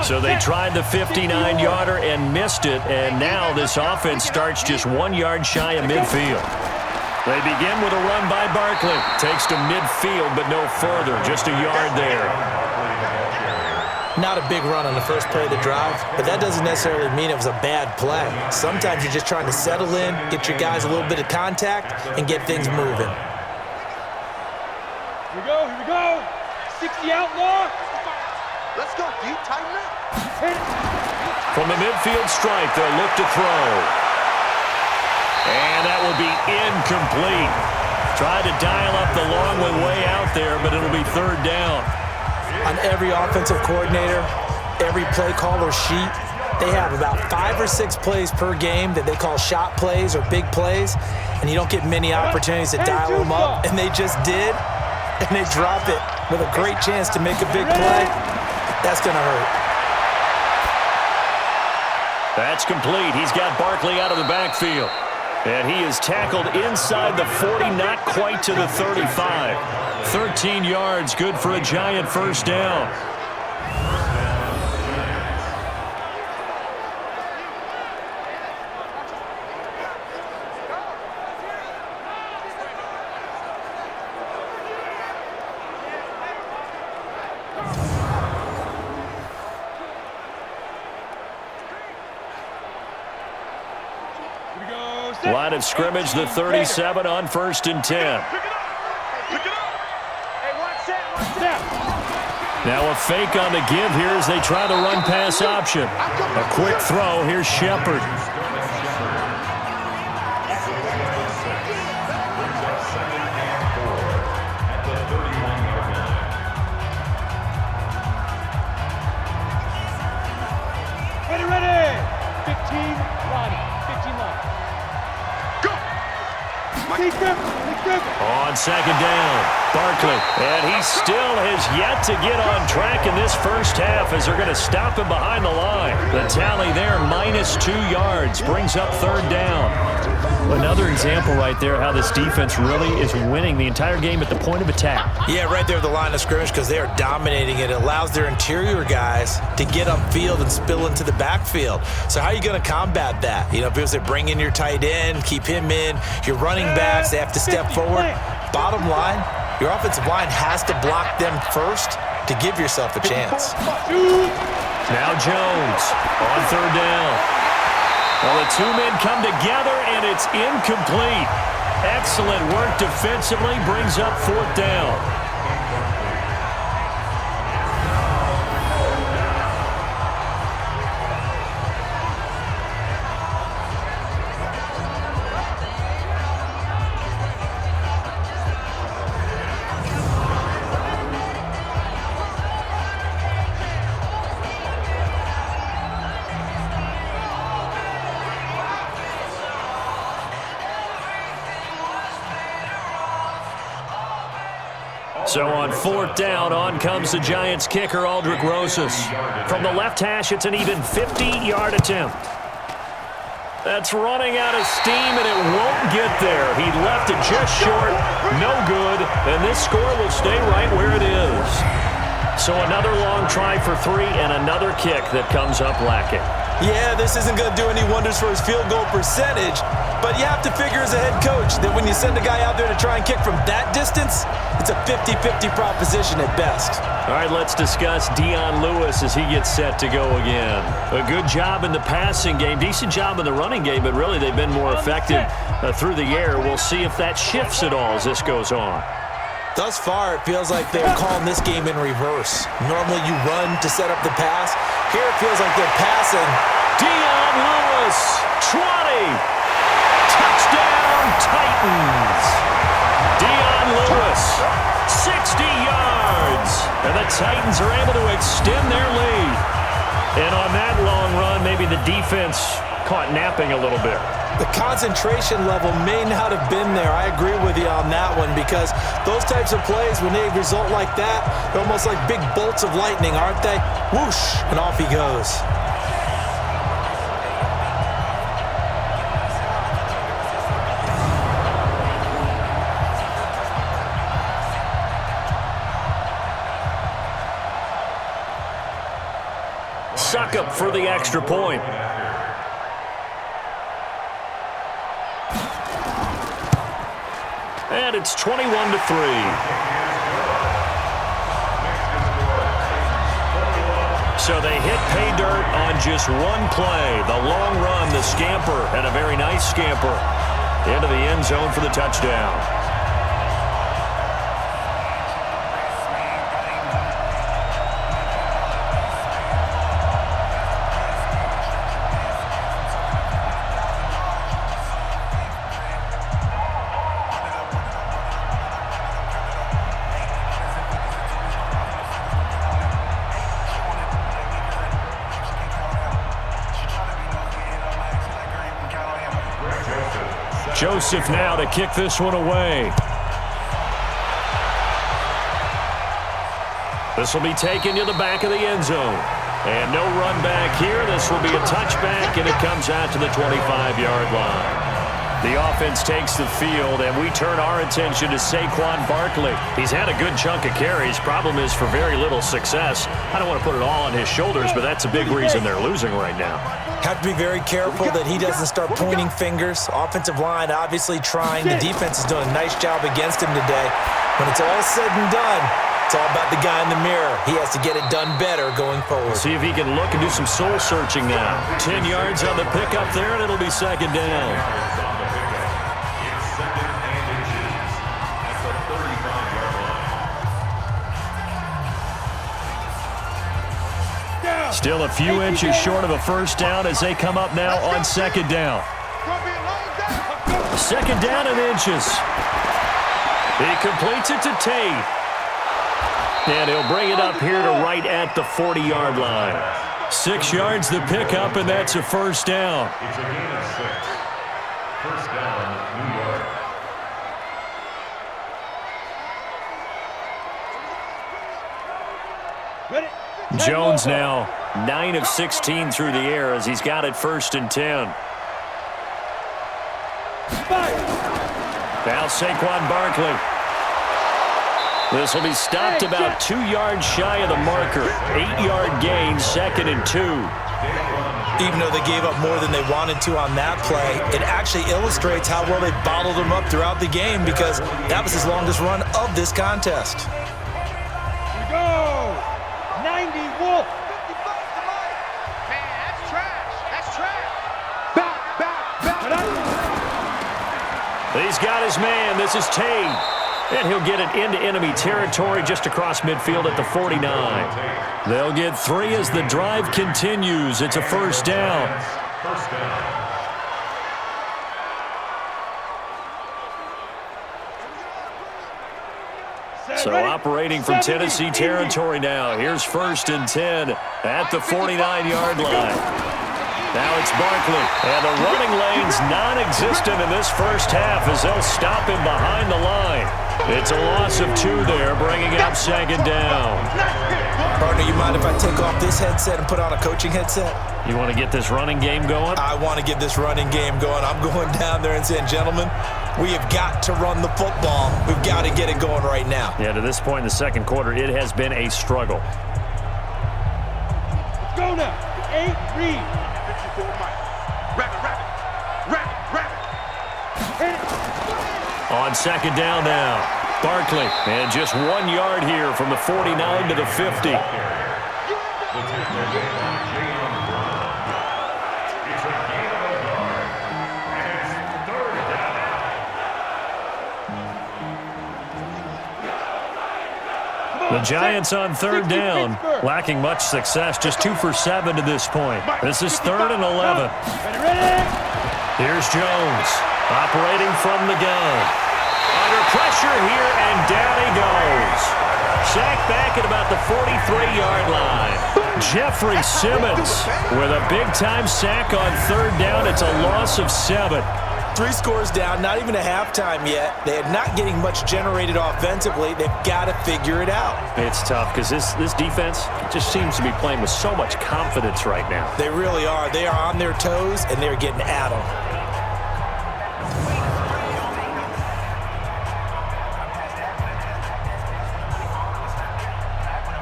So they tried the 59-yarder and missed it, and now this offense starts just 1 yard shy of midfield. They begin with a run by Barkley. Takes to midfield, but no further. Just a yard there. Not a big run on the first play of the drive, but that doesn't necessarily mean it was a bad play. Sometimes you're just trying to settle in, get your guys a little bit of contact, and get things moving. Here we go. 60 outlaw. Let's go, D. Tighten up. From the midfield strike, they'll look to throw. And that will be incomplete. Tried to dial up the long one way out there, but it'll be third down. On every offensive coordinator, every play caller sheet, they have about 5 or 6 plays per game that they call shot plays or big plays, and you don't get many opportunities to dial them up, and they just did, and they drop it with a great chance to make a big play. That's going to hurt. That's complete. He's got Barkley out of the backfield. And he is tackled inside the 40, not quite to the 35. 13 yards, good for a Giant first down. Line of scrimmage, the 37 on 1st and 10. Pick it up. Hey, watch that. Now a fake on the give here as they try the run-pass option. A quick throw. Here's Shepard. Ready. 15 line. On second down, Barkley. And he still has yet to get on track in this first half as they're going to stop him behind the line. The tally there, -2 yards, brings up third down. Another example right there how this defense really is winning the entire game at the point of attack. Yeah, right there at the line of scrimmage because they are dominating it. It allows their interior guys to get upfield and spill into the backfield. So how are you going to combat that? You know, because they bring in your tight end, keep him in, your running backs, they have to step forward. Bottom line, your offensive line has to block them first to give yourself a chance. Now Jones on third down. Well, the 2 men come together, and it's incomplete. Excellent work defensively, brings up fourth down. So on 4th down, on comes the Giants kicker, Aldrich Rosas. From the left hash, it's an even 50-yard attempt. That's running out of steam, and it won't get there. He left it just short, no good, and this score will stay right where it is. So another long try for 3 and another kick that comes up lacking. Yeah, this isn't going to do any wonders for his field goal percentage, but you have to figure as a head coach that when you send a guy out there to try and kick from that distance, it's a 50-50 proposition at best. All right, let's discuss Dion Lewis as he gets set to go again. A good job in the passing game, decent job in the running game, but really they've been more effective through the air. We'll see if that shifts at all as this goes on. Thus far, it feels like they're calling this game in reverse. Normally you run to set up the pass. Here it feels like they're passing. Dion Lewis, 20. Touchdown, Titans. Dion Lewis, 60 yards. And the Titans are able to extend their lead. And on that long run, maybe the defense caught napping a little bit. The concentration level may not have been there. I agree with you on that one because those types of plays, when they result like that, they're almost like big bolts of lightning, aren't they? Whoosh, and off he goes. Suck up for the extra point. And it's 21-3. So they hit pay dirt on just one play. The long run, the scamper, and a very nice scamper into the end zone for the touchdown. Joseph now to kick this one away. This will be taken to the back of the end zone. And no run back here. This will be a touchback, and it comes out to the 25-yard line. The offense takes the field, and we turn our attention to Saquon Barkley. He's had a good chunk of carries. Problem is for very little success. I don't want to put it all on his shoulders, but that's a big reason they're losing right now. Have to be very careful that he doesn't start pointing fingers. Offensive line obviously trying. The defense is doing a nice job against him today. When it's all said and done, it's all about the guy in the mirror. He has to get it done better going forward. See if he can look and do some soul searching now. 10 yards on the pickup there, and it'll be second down. Still a few inches short of a first down as they come up now on second down. Second down and inches. He completes it to Tate. And he'll bring it up here to right at the 40-yard line. 6 yards the pickup, and that's a first down. It's a gain of 6. First down, New York. Ready? Jones now 9 of 16 through the air as he's got it first and 10. Now Saquon Barkley. This will be stopped about 2 yards shy of the marker. 8-yard gain, second and 2. Even though they gave up more than they wanted to on that play, it actually illustrates how well they bottled him up throughout the game because that was his longest run of this contest. Here we go. 90 Wolf. Man, that's trash. That's trash. Back. He's got his man. This is Tate. And he'll get it into enemy territory just across midfield at the 49. They'll get 3 as the drive continues. It's a first down. First down. So operating from Tennessee territory now. Here's first and 10 at the 49-yard line. Now it's Barkley. And the running lane's non-existent in this first half as they'll stop him behind the line. It's a loss of 2 there, bringing up second down. Partner, you mind if I take off this headset and put on a coaching headset? You want to get this running game going? I want to get this running game going. I'm going down there and saying, gentlemen, we have got to run the football. We've got to get it going right now. Yeah, to this point in the second quarter, it has been a struggle. Let's go now. 8, read. 54 Mike. Rabbit. On second down now, Barkley. And just 1 yard here from the 49 to the 50. The Giants on third down, lacking much success, just 2 for 7 to this point. This is 3rd and 11. Here's Jones, operating from the gun. Under pressure here, and down he goes. Sacked back at about the 43-yard line. Jeffrey Simmons with a big-time sack on third down. It's a loss of 7. 3 scores down, not even a halftime yet. They are not getting much generated offensively. They've got to figure it out. It's tough because this defense just seems to be playing with so much confidence right now. They really are. They are on their toes, and they're getting at them.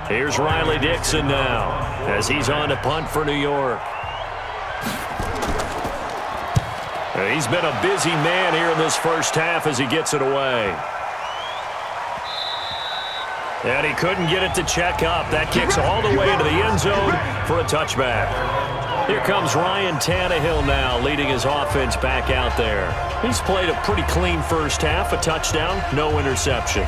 Here's Riley Dixon now as he's on to punt for New York. He's been a busy man here in this first half as he gets it away. And he couldn't get it to check up. That kicks all the way into the end zone for a touchback. Here comes Ryan Tannehill now, leading his offense back out there. He's played a pretty clean first half, a touchdown, no interceptions.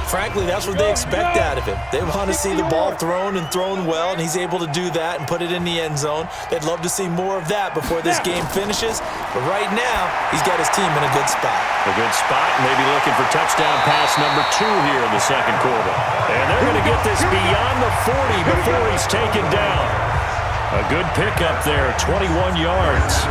Frankly, that's what they expect out of him. They want to see the ball thrown and thrown well, and he's able to do that and put it in the end zone. They'd love to see more of that before this game finishes. But right now, he's got his team in a good spot. A good spot, and maybe looking for touchdown pass number 2 here in the second quarter. And they're going to get this beyond the 40 before he's taken down. A good pickup there, 21 yards.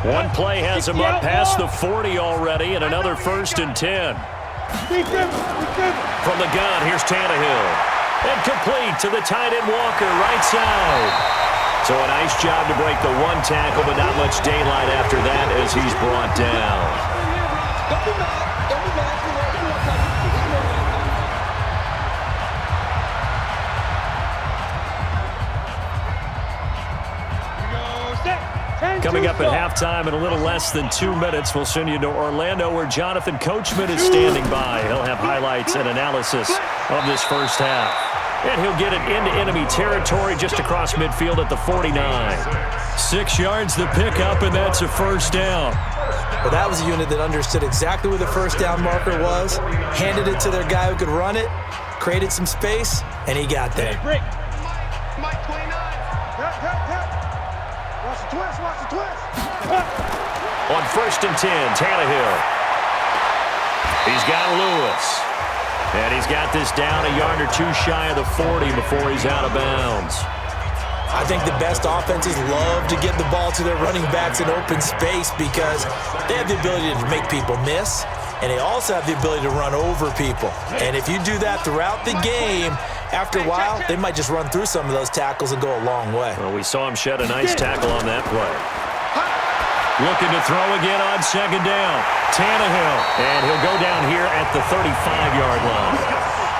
One play has him up past the 40 already, and another 1st and 10. From the gun, here's Tannehill. And complete to the tight end Walker, right side. So a nice job to break the 1 tackle, but not much daylight after that as he's brought down. Coming up at halftime in a little less than 2 minutes, we'll send you to Orlando where Jonathan Coachman is standing by. He'll have highlights and analysis of this first half. And he'll get it into enemy territory just across midfield at the 49. 6 yards the pickup, and that's a first down. Well, that was a unit that understood exactly where the first down marker was, handed it to their guy who could run it, created some space, and he got there. Mike 29. Watch the twist, watch the twist. On 1st and 10, Tannehill. He's got Lewis. And he's got this down a yard or 2 shy of the 40 before he's out of bounds. I think the best offenses love to get the ball to their running backs in open space because they have the ability to make people miss, and they also have the ability to run over people. And if you do that throughout the game, after a while, they might just run through some of those tackles and go a long way. Well, we saw him shed a nice tackle on that play. Looking to throw again on second down. Tannehill, and he'll go down here at the 35-yard line.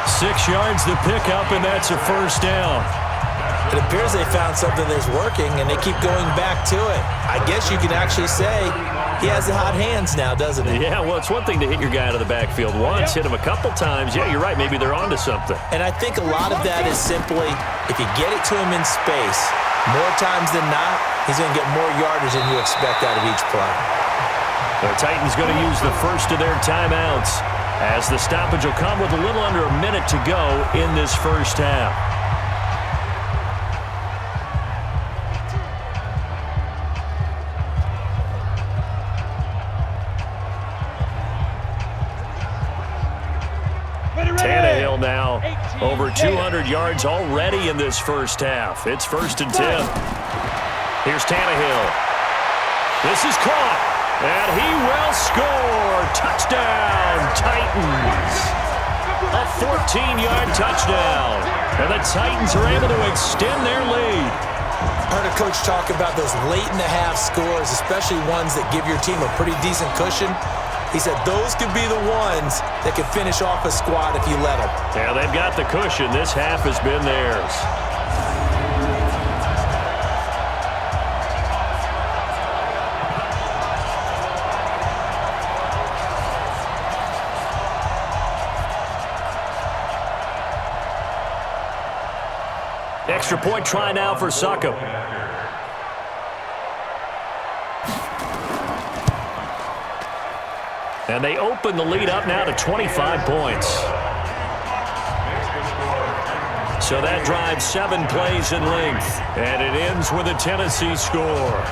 6 yards the pickup, and that's a first down. It appears they found something that's working, and they keep going back to it. I guess you can actually say he has the hot hands now, doesn't he? Yeah, well, it's one thing to hit your guy out of the backfield once, hit him a couple times. Yeah, you're right. Maybe they're onto something. And I think a lot of that is simply if you get it to him in space, more times than not, he's going to get more yardage than you expect out of each play. The Titans going to use the first of their timeouts, as the stoppage will come with a little under a minute to go in this first half. Tannehill now over 200 yards already in this first half. It's 1st and 10. Here's Tannehill. This is caught, and he will score. Touchdown, Titans. A 14-yard touchdown, and the Titans are able to extend their lead. I heard a coach talk about those late-in-the-half scores, especially ones that give your team a pretty decent cushion. He said those could be the ones that could finish off a squad if you let them. Yeah, they've got the cushion. This half has been theirs. Extra point try now for Succop. And they open the lead up now to 25 points. So that drives 7 plays in length, and it ends with a Tennessee score.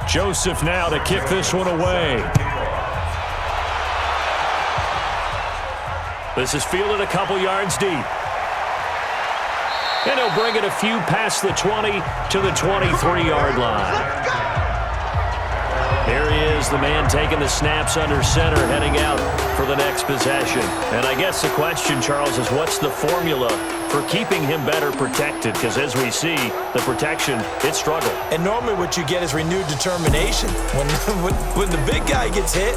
Joseph now to kick this one away. This is fielded a couple yards deep. And he'll bring it a few past the 20 to the 23-yard line. Here he is, the man taking the snaps under center, heading out for the next possession. And I guess the question, Charles, is what's the formula for keeping him better protected? Because as we see, the protection, it struggled. And normally what you get is renewed determination. When the big guy gets hit,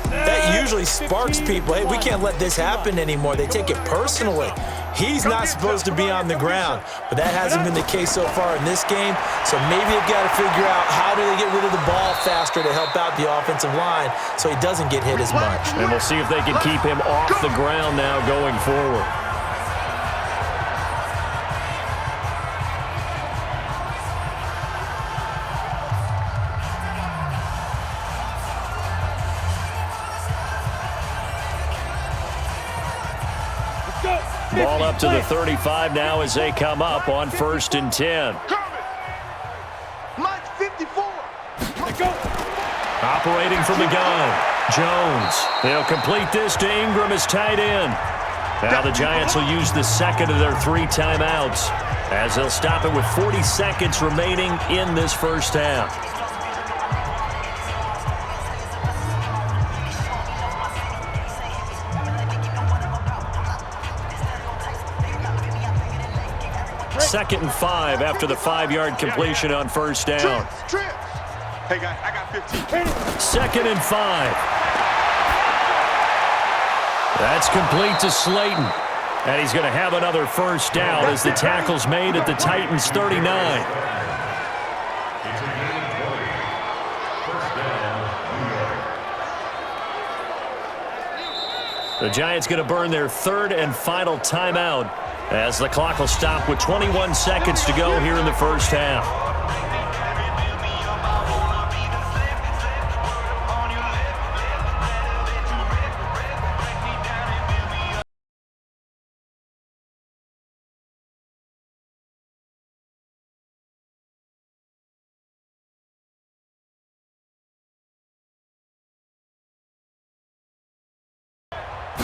that usually sparks people. Hey, we can't let this happen anymore. They take it personally. He's not supposed to be on the ground, but that hasn't been the case so far in this game. So maybe they've got to figure out how do they get rid of the ball faster to help out the offensive line so he doesn't get hit as much. And we'll see if they can keep him off the ground now going forward. Ball up to the 35 now as they come up on 1st and 10. Mike 54. Operating from the gun, Jones. They'll complete this to Ingram as tight end. Now the Giants will use the second of their 3 timeouts as they'll stop it with 40 seconds remaining in this first half. Second and 5 after the 5-yard completion on first down. Trips. Hey, guys, I got 15. Second and 5. That's complete to Slayton. And he's going to have another first down as the tackle's made at the Titans' 39. The Giants going to burn their 3rd and final timeout as the clock will stop with 21 seconds to go here in the first half.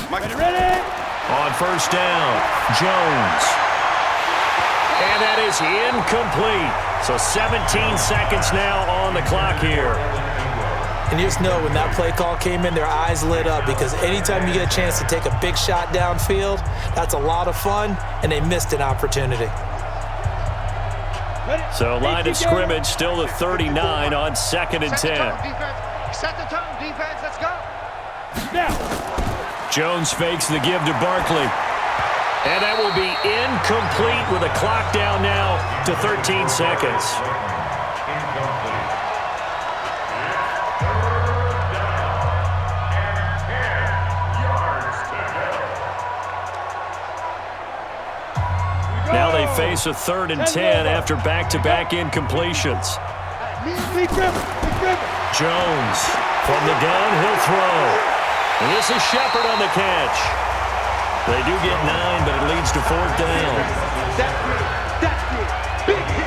Ready? On first down, Jones. And that is incomplete. So 17 seconds now on the clock here. And you just know when that play call came in, their eyes lit up because anytime you get a chance to take a big shot downfield, that's a lot of fun, and they missed an opportunity. So line of scrimmage still the 39 on 2nd and 10. Set the tone, defense. Let's go. Now. Jones fakes the give to Barkley. And that will be incomplete with a clock down now to 13 seconds. Now they face a 3rd and 10 after back-to-back incompletions. Jones from the gun, he'll throw. And this is Shepard on the catch. They do get 9, but it leads to 4th down. That's it. Big hit.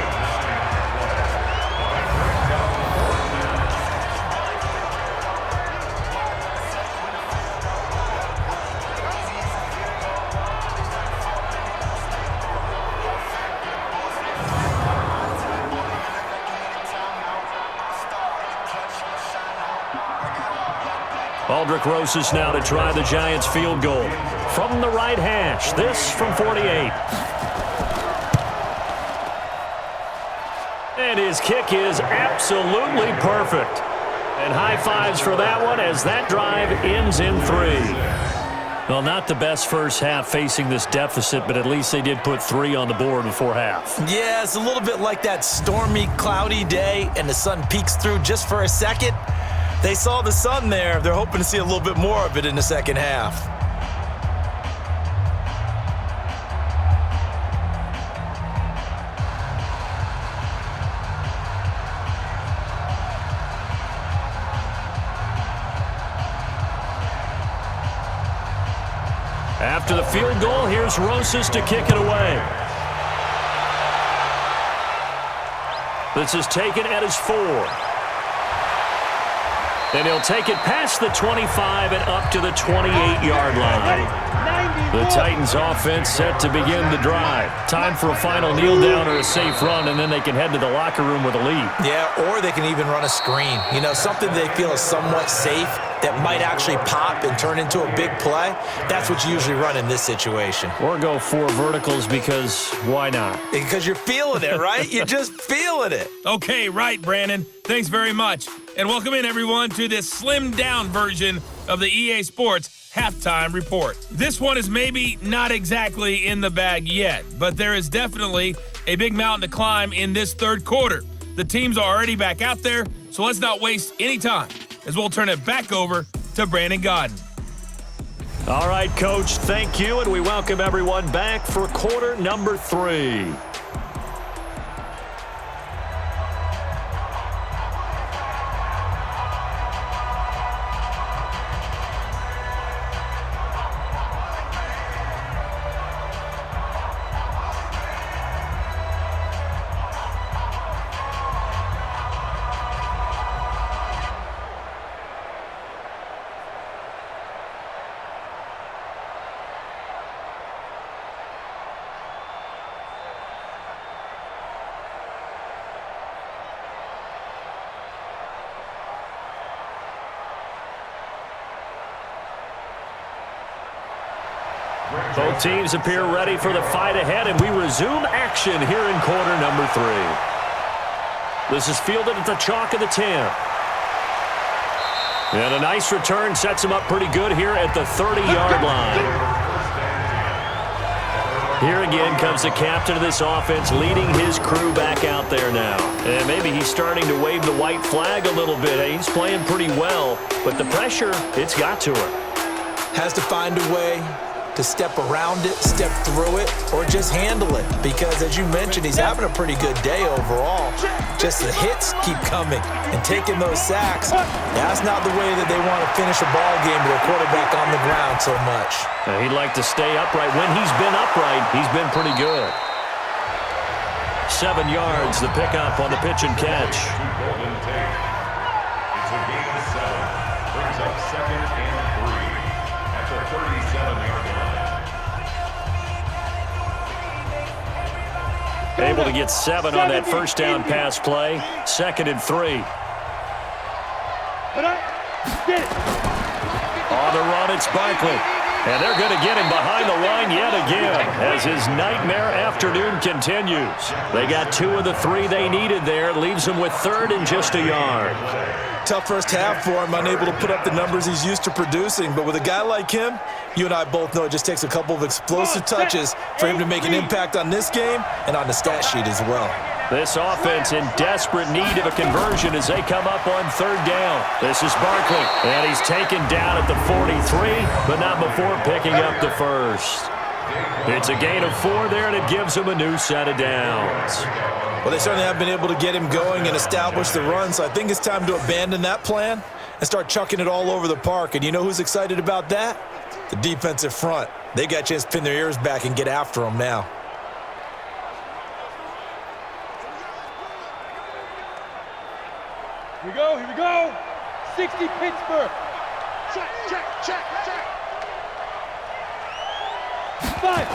Aldrick Rosas now to try the Giants field goal from the right hash. This from 48. And his kick is absolutely perfect. And high fives for that one as that drive ends in 3. Well, not the best first half facing this deficit, but at least they did put 3 on the board before half. Yeah, it's a little bit like that stormy, cloudy day, and the sun peeks through just for a second. They saw the sun there. They're hoping to see a little bit more of it in the second half. After the field goal, here's Rosas to kick it away. This is taken at his 4. And he'll take it past the 25 and up to the 28-yard line. The Titans offense set to begin the drive. Time for a final kneel down or a safe run, and then they can head to the locker room with a lead. Yeah, or they can even run a screen. You know, something they feel is somewhat safe that might actually pop and turn into a big play. That's what you usually run in this situation. Or go 4 verticals because why not? Because you're feeling it, right? You're just feeling it. Okay, right, Brandon. Thanks very much. And welcome in, everyone, to this slimmed-down version of the EA Sports Halftime Report. This one is maybe not exactly in the bag yet, but there is definitely a big mountain to climb in this third quarter. The teams are already back out there, so let's not waste any time as we'll turn it back over to Brandon Godden. All right, Coach, thank you, and we welcome everyone back for quarter number 3. Both teams appear ready for the fight ahead, and we resume action here in quarter number 3. This is fielded at the chalk of the 10. And a nice return sets him up pretty good here at the 30-yard line. Here again comes the captain of this offense leading his crew back out there now. And maybe he's starting to wave the white flag a little bit. He's playing pretty well, but the pressure, it's got to him. Has to find a way to step around it, step through it, or just handle it. Because as you mentioned, he's having a pretty good day overall. Just the hits keep coming and taking those sacks. That's not the way that they want to finish a ball game with a quarterback on the ground so much. He'd like to stay upright. When he's been upright, he's been pretty good. 7 yards, the pickup on the pitch and catch. It's a gain of 7. Brings up 2nd and 3 at the 37-yard line. Able to get 7 on that first down pass play. 2nd and 3. Get it. On the run, it's Barkley. And they're going to get him behind the line yet again as his nightmare afternoon continues. They got 2 of the 3 they needed there. Leaves him with 3rd and just a yard. Tough first half for him, unable to put up the numbers he's used to producing. But with a guy like him, you and I both know it just takes a couple of explosive touches for him to make an impact on this game and on the stat sheet as well. This offense in desperate need of a conversion as they come up on 3rd down. This is Barkley, and he's taken down at the 43, but not before picking up the first. It's a gain of 4 there, and it gives him a new set of downs. Well, they certainly have been able to get him going and establish the run, so I think it's time to abandon that plan and start chucking it all over the park. And you know who's excited about that? The defensive front. They got a chance to pin their ears back and get after him now. Here we go. 60 Pittsburgh. Check, check, check, check. 5.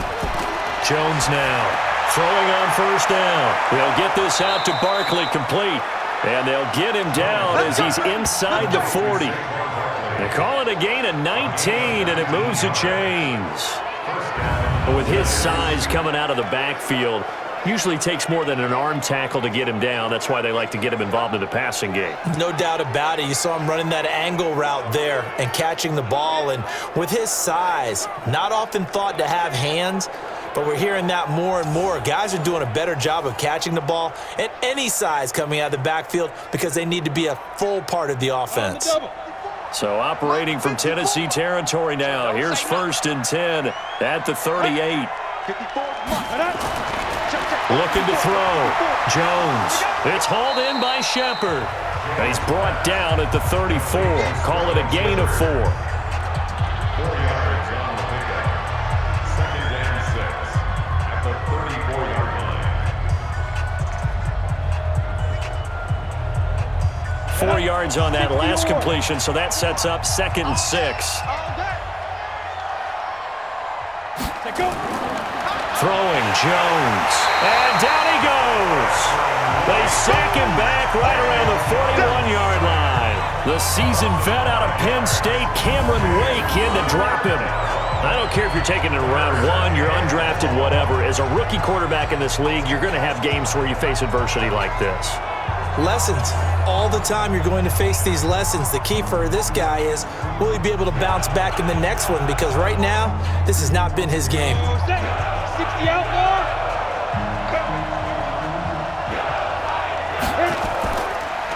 Jones now throwing on 1st down. They'll get this out to Barkley complete, and they'll get him down as he's inside the 40. They call it a gain of 19, and it moves the chains. But with his size coming out of the backfield, usually takes more than an arm tackle to get him down. That's why they like to get him involved in the passing game. No doubt about it. You saw him running that angle route there and catching the ball. And with his size, not often thought to have hands, but we're hearing that more and more. Guys are doing a better job of catching the ball at any size coming out of the backfield because they need to be a full part of the offense. So operating from Tennessee territory now. Here's 1st and 10 at the 38. 54. Looking to throw. Jones. It's hauled in by Shepard. And he's brought down at the 34. Call it a gain of 4. 4 yards on the pickup. 2nd and 6 at the 34-yard line. 4 yards on that last completion, so that sets up 2nd and 6. Throwing Jones. And down he goes. They sack him back right around the 41-yard line. The seasoned vet out of Penn State, Cameron Wake, in to drop him. I don't care if you're taking it in round 1, you're undrafted, whatever. As a rookie quarterback in this league, you're going to have games where you face adversity like this. Lessons. All the time you're going to face these lessons. The key for this guy is, will he be able to bounce back in the next one? Because right now, this has not been his game. 60 outlaw.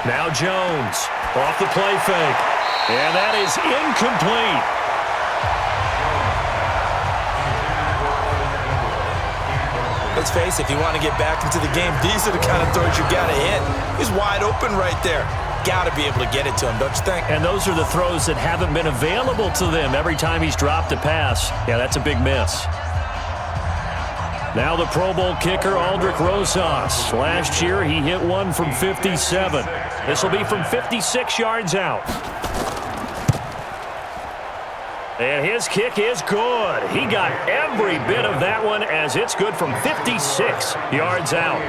Now Jones off the play fake. And that is incomplete. Let's face it, if you want to get back into the game, these are the kind of throws you got to hit. He's wide open right there. Got to be able to get it to him, don't you think? And those are the throws that haven't been available to them every time he's dropped a pass. Yeah, that's a big miss. Now the Pro Bowl kicker, Aldrich Rosas. Last year, he hit one from 57. This will be from 56 yards out. And his kick is good. He got every bit of that one as it's good from 56 yards out.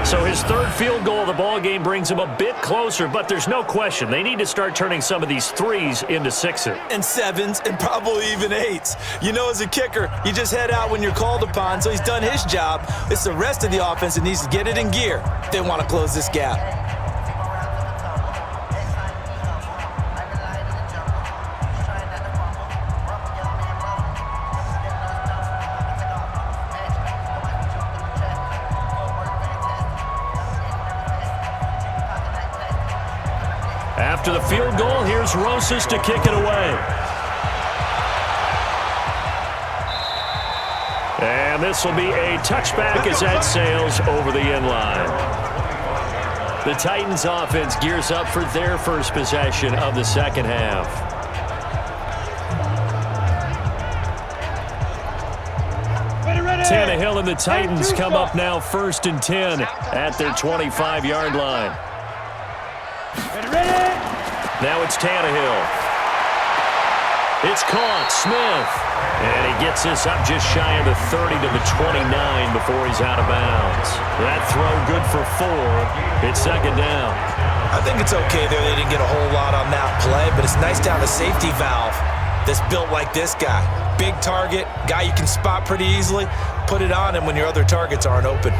So his 3rd field goal of the ball game brings him a bit closer, but there's no question they need to start turning some of these 3s into 6s. And 7s and probably even 8s. You know, as a kicker, you just head out when you're called upon, so he's done his job. It's the rest of the offense that needs to get it in gear if they want to close this gap. After the field goal, here's Rosas to kick it away. And this will be a touchback as that sails over the end line. The Titans offense gears up for their first possession of the second half. Tannehill and the Titans come up now 1st and 10 at their 25-yard line. Now it's Tannehill. It's caught. Smith. And he gets this up just shy of the 30 to the 29 before he's out of bounds. That throw good for 4. It's 2nd down. I think it's okay there. They didn't get a whole lot on that play, but it's nice to have a safety valve that's built like this guy. Big target, guy you can spot pretty easily. Put it on him when your other targets aren't open.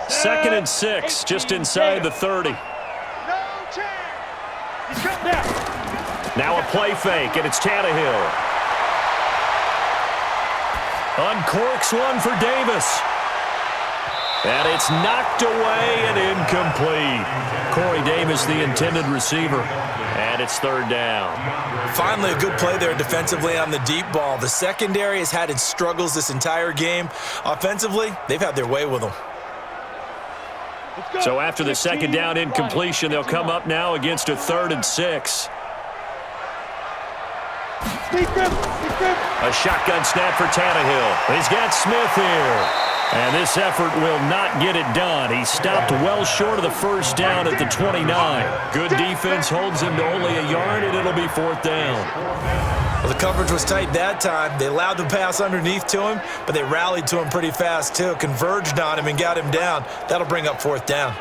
Second and 6, just inside the 30. Now a play fake, and it's Tannehill. Uncorks one for Davis. And it's knocked away and incomplete. Corey Davis, the intended receiver. And it's third down. Finally, a good play there defensively on the deep ball. The secondary has had its struggles this entire game. Offensively, they've had their way with them. So after the second down incompletion, they'll come up now against a 3rd and 6. A shotgun snap for Tannehill. He's got Smith here. And this effort will not get it done. He stopped well short of the first down at the 29. Good defense holds him to only a yard, and it'll be 4th down. Well, the coverage was tight that time. They allowed the pass underneath to him, but they rallied to him pretty fast, too. Converged on him and got him down. That'll bring up 4th down.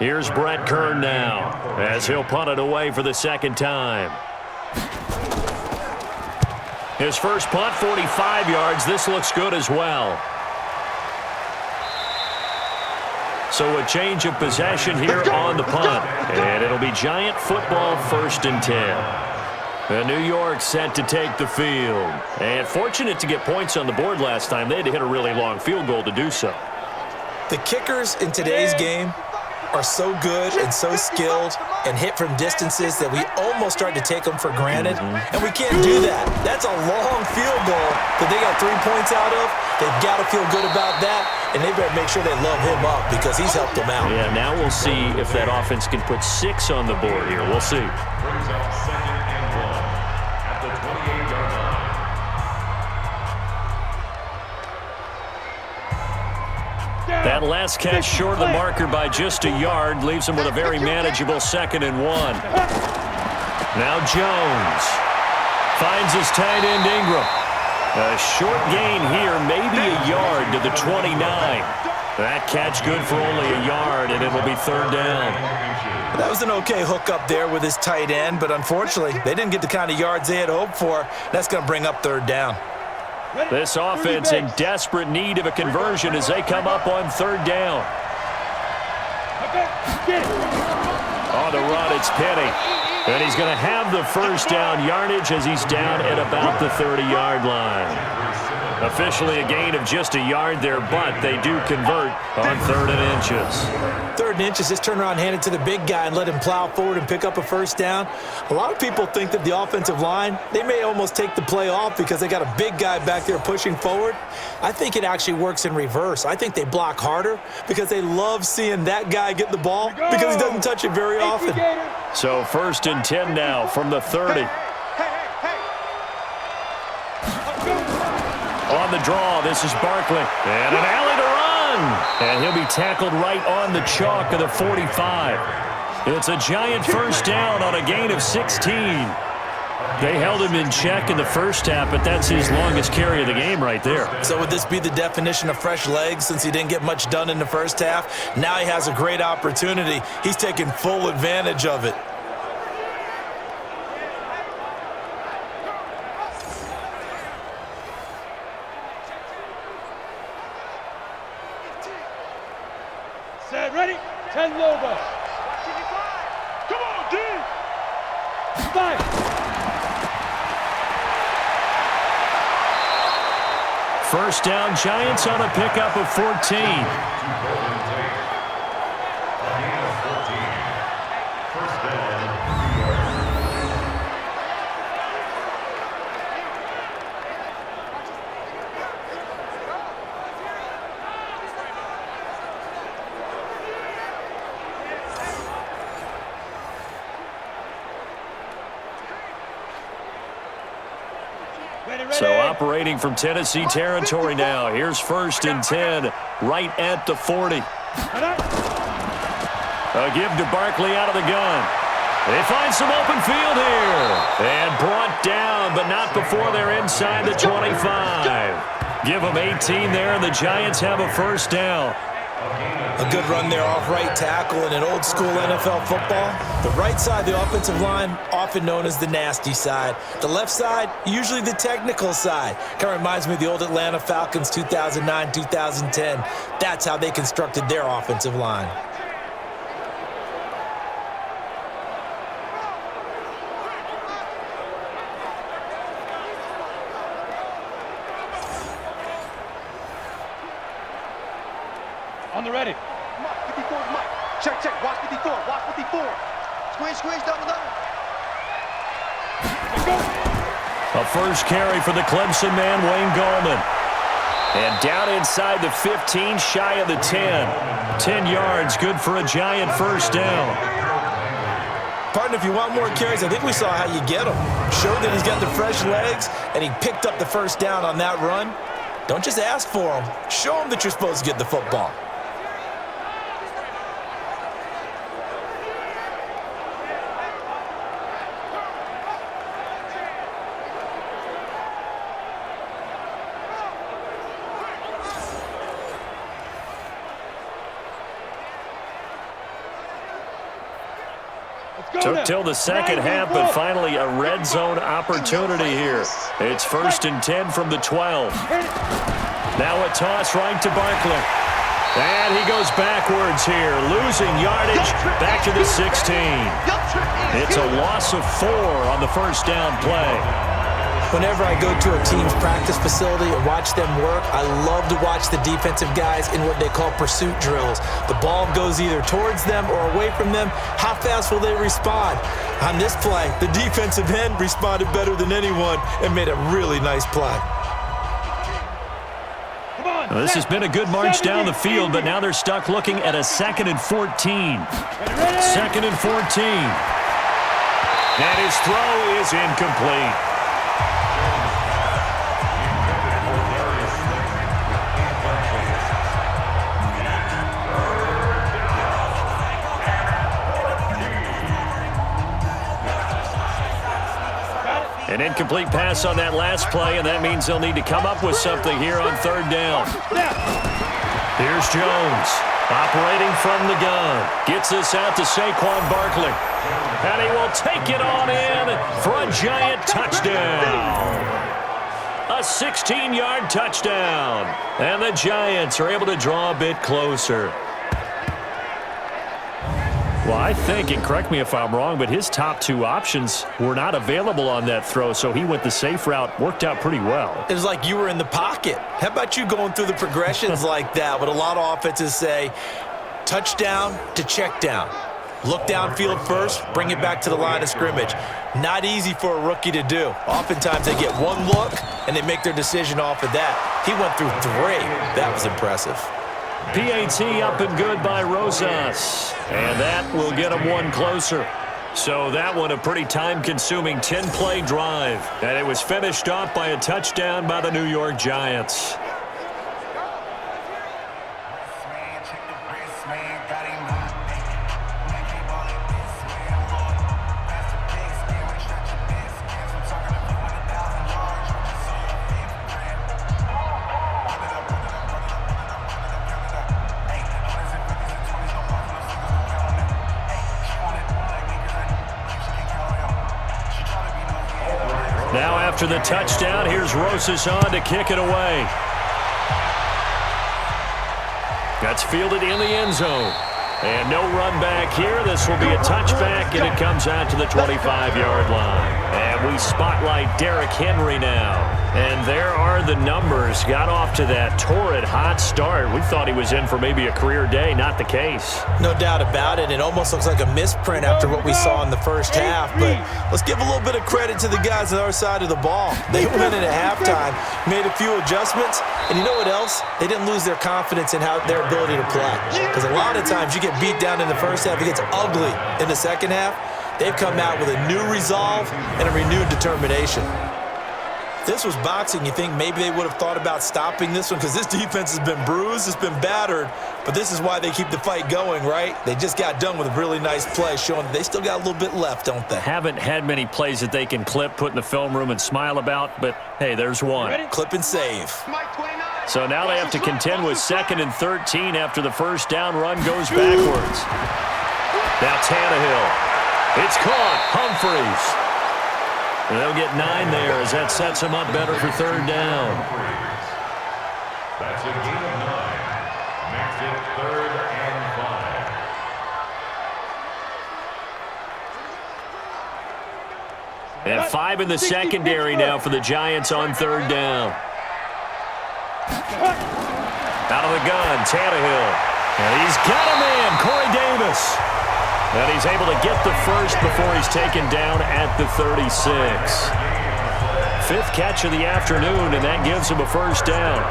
Here's Brett Kern now, as he'll punt it away for the second time. His first punt, 45 yards. This looks good as well. So a change of possession here on the punt. And it'll be Giant football, 1st and 10. And New York set to take the field. And fortunate to get points on the board last time. They had to hit a really long field goal to do so. The kickers in today's game are so good and so skilled and hit from distances that we almost start to take them for granted, and we can't do that. That's a long field goal that they got 3 points out of. They've got to feel good about that, and they better make sure they love him up because he's helped them out. Yeah, now we'll see if that offense can put 6 on the board here. We'll see. Brings up 2nd and 1 at the 28-yard line. That last catch short of the marker by just a yard leaves him with a very manageable 2nd and 1. Now Jones finds his tight end Ingram. A short gain here, maybe a yard to the 29. That catch good for only a yard, and it'll be 3rd down. That was an okay hook up there with his tight end, but unfortunately, they didn't get the kind of yards they had hoped for. That's going to bring up 3rd down. This offense in desperate need of a conversion as they come up on 3rd down. On the run, it's Penny. And he's going to have the first down yardage as he's down at about the 30-yard line. Officially a gain of just a yard there, but they do convert on 3rd and inches. 3rd and inches, just turn around, hand it to the big guy and let him plow forward and pick up a first down. A lot of people think that the offensive line, they may almost take the play off because they got a big guy back there pushing forward. I think it actually works in reverse. I think they block harder because they love seeing that guy get the ball because he doesn't touch it very often. So 1st and 10 now from the 30. On the draw, this is Barkley. And an alley to run. And he'll be tackled right on the chalk of the 45. It's a Giant first down on a gain of 16. They held him in check in the first half, but that's his longest carry of the game right there. So would this be the definition of fresh legs since he didn't get much done in the first half? Now he has a great opportunity. He's taking full advantage of it. Set, ready? 10 Lobos. Come on, D! 5. First down, Giants on a pickup of 14. So operating from Tennessee territory now. Here's 1st and 10 right at the 40. A give to Barkley out of the gun. They find some open field here. And brought down, but not before they're inside the 25. Give them 18 there, and the Giants have a first down. A good run there off right tackle in an old school NFL football. The right side of the offensive line, often known as the nasty side. The left side, usually the technical side. Kind of reminds me of the old Atlanta Falcons 2009, 2010. That's how they constructed their offensive line. On the ready. Mike, 54 is Mike. Check, check. Watch 54. Watch 54. Squeeze, squeeze, double, double. Let's go. A first carry for the Clemson man, Wayne Gallman. And down inside the 15, shy of the 10. 10 yards, good for a Giant first down. Partner, if you want more carries, I think we saw how you get them. Showed that he's got the fresh legs, and he picked up the first down on that run. Don't just ask for them. Show them that you're supposed to get the football. Took till the second half, but finally a red zone opportunity here. It's 1st and 10 from the 12. Now a toss right to Barkley. And he goes backwards here, losing yardage back to the 16. It's a loss of 4 on the first down play. Whenever I go to a team's practice facility and watch them work, I love to watch the defensive guys in what they call pursuit drills. The ball goes either towards them or away from them. How fast will they respond? On this play, the defensive end responded better than anyone and made a really nice play. Well, this has been a good march down the field, but now they're stuck looking at a 2nd and 14. 2nd and 14. And his throw is incomplete. An incomplete pass on that last play, and that means they'll need to come up with something here on 3rd down. Here's Jones, operating from the gun. Gets this out to Saquon Barkley. And he will take it on in for a Giant touchdown. A 16-yard touchdown. And the Giants are able to draw a bit closer. Well, I think, and correct me if I'm wrong, but his top 2 options were not available on that throw, so he went the safe route. Worked out pretty well. It was like you were in the pocket. How about you going through the progressions like that? What a lot of offenses say, touchdown to check down. Look downfield first, bring it back to the line of scrimmage. Not easy for a rookie to do. Oftentimes they get one look, and they make their decision off of that. He went through 3. That was impressive. PAT up and good by Rosas. And that will get him one closer. So that one a pretty time-consuming 10-play drive. And it was finished off by a touchdown by the New York Giants. Now after the touchdown, here's Rosas on to kick it away. That's fielded in the end zone. And no run back here. This will be a touchback, and it comes out to the 25-yard line. And we spotlight Derrick Henry now. And there are the numbers. Got off to that torrid hot start. We thought he was in for maybe a career day. Not the case. No doubt about it. It almost looks like a misprint after what we saw in the first half. But let's give a little bit of credit to the guys on our side of the ball. They went in at halftime, made a few adjustments, and you know what else? They didn't lose their confidence in their ability to play. Because a lot of times you get beat down in the first half, it gets ugly in the second half. They've come out with a new resolve and a renewed determination. this was boxing, you think maybe they would have thought about stopping this one because this defense has been bruised, it's been battered, but this is why they keep the fight going, right? They just got done with a really nice play, showing they still got a little bit left, don't they? Haven't had many plays that they can clip, put in the film room, and smile about, but hey, there's one. Ready? Clip and save. So now they have to contend with 2nd and 13 after the first down run goes backwards. Now Tannehill. It's caught. Humphreys. And they'll get 9 there as that sets them up better for 3rd down. That's a gain of 9. Makes it 3rd and 5. And 5 in the secondary now for the Giants on 3rd down. Out of the gun, Tannehill. And he's got a man, Corey Davis. And he's able to get the first before he's taken down at the 36. 5th catch of the afternoon, and that gives him a first down.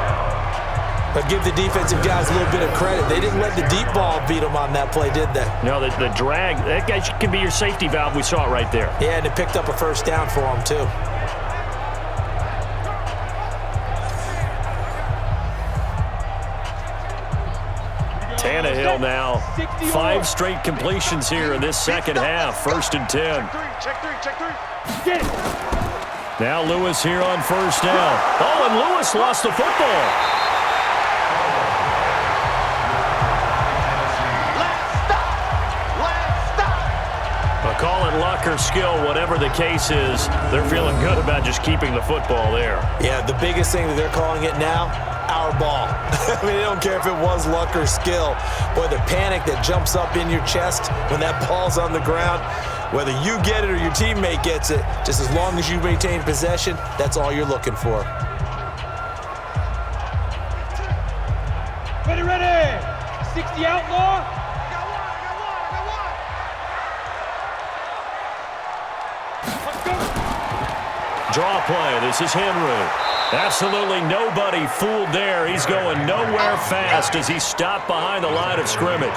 But give the defensive guys a little bit of credit. They didn't let the deep ball beat them on that play, did they? No, the drag, that guy can be your safety valve. We saw it right there. Yeah, and it picked up a first down for them, too. Tannehill now. 5 straight completions here in this second half. 1st and 10. Check three. Get it. Now Lewis here on 1st down. Oh, and Lewis lost the football. But call it luck or skill, whatever the case is, they're feeling good about just keeping the football there. Yeah, the biggest thing that they're calling it now, our ball. I mean, they don't care if it was luck or skill. Boy, the panic that jumps up in your chest when that ball's on the ground, whether you get it or your teammate gets it, just as long as you maintain possession, that's all you're looking for. Ready. 60 outlaw. Draw play. This is Henry. Absolutely nobody fooled there. He's going nowhere fast as he's stopped behind the line of scrimmage.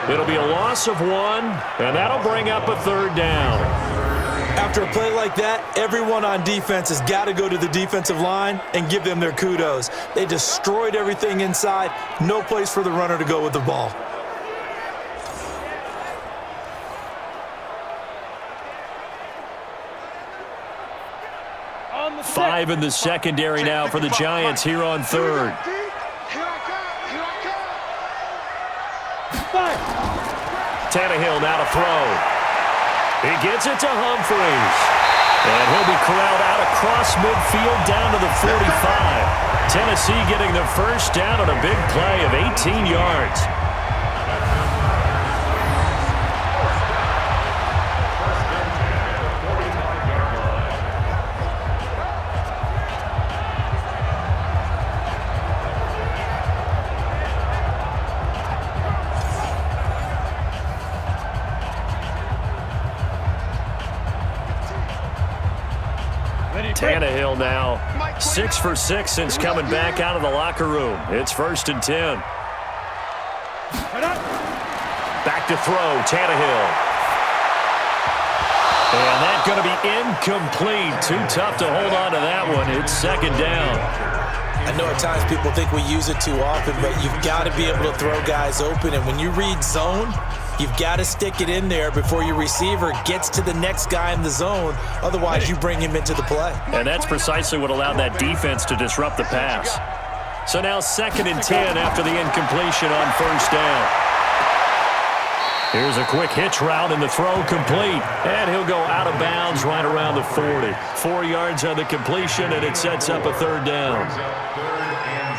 It'll be a loss of 1, and that'll bring up a 3rd down. After a play like that, everyone on defense has got to go to the defensive line and give them their kudos. They destroyed everything inside. No place for the runner to go with the ball. On the 5 in the secondary now for the Giants here on 3rd. Tannehill now to throw. He gets it to Humphreys. And he'll be corralled out across midfield down to the 45. Tennessee getting the first down on a big play of 18 yards. Tannehill now 6 for 6 since coming back out of the locker room. It's 1st and 10. Back to throw, Tannehill. And that's going to be incomplete. Too tough to hold on to that one. It's 2nd down. I know at times people think we use it too often, but you've got to be able to throw guys open. And when you read zone, you've got to stick it in there before your receiver gets to the next guy in the zone. Otherwise, you bring him into the play. And that's precisely what allowed that defense to disrupt the pass. So now 2nd and 10 after the incompletion on 1st down. Here's a quick hitch route and the throw complete. And he'll go out of bounds right around the 40. 4 yards on the completion, and it sets up a 3rd down. 3rd and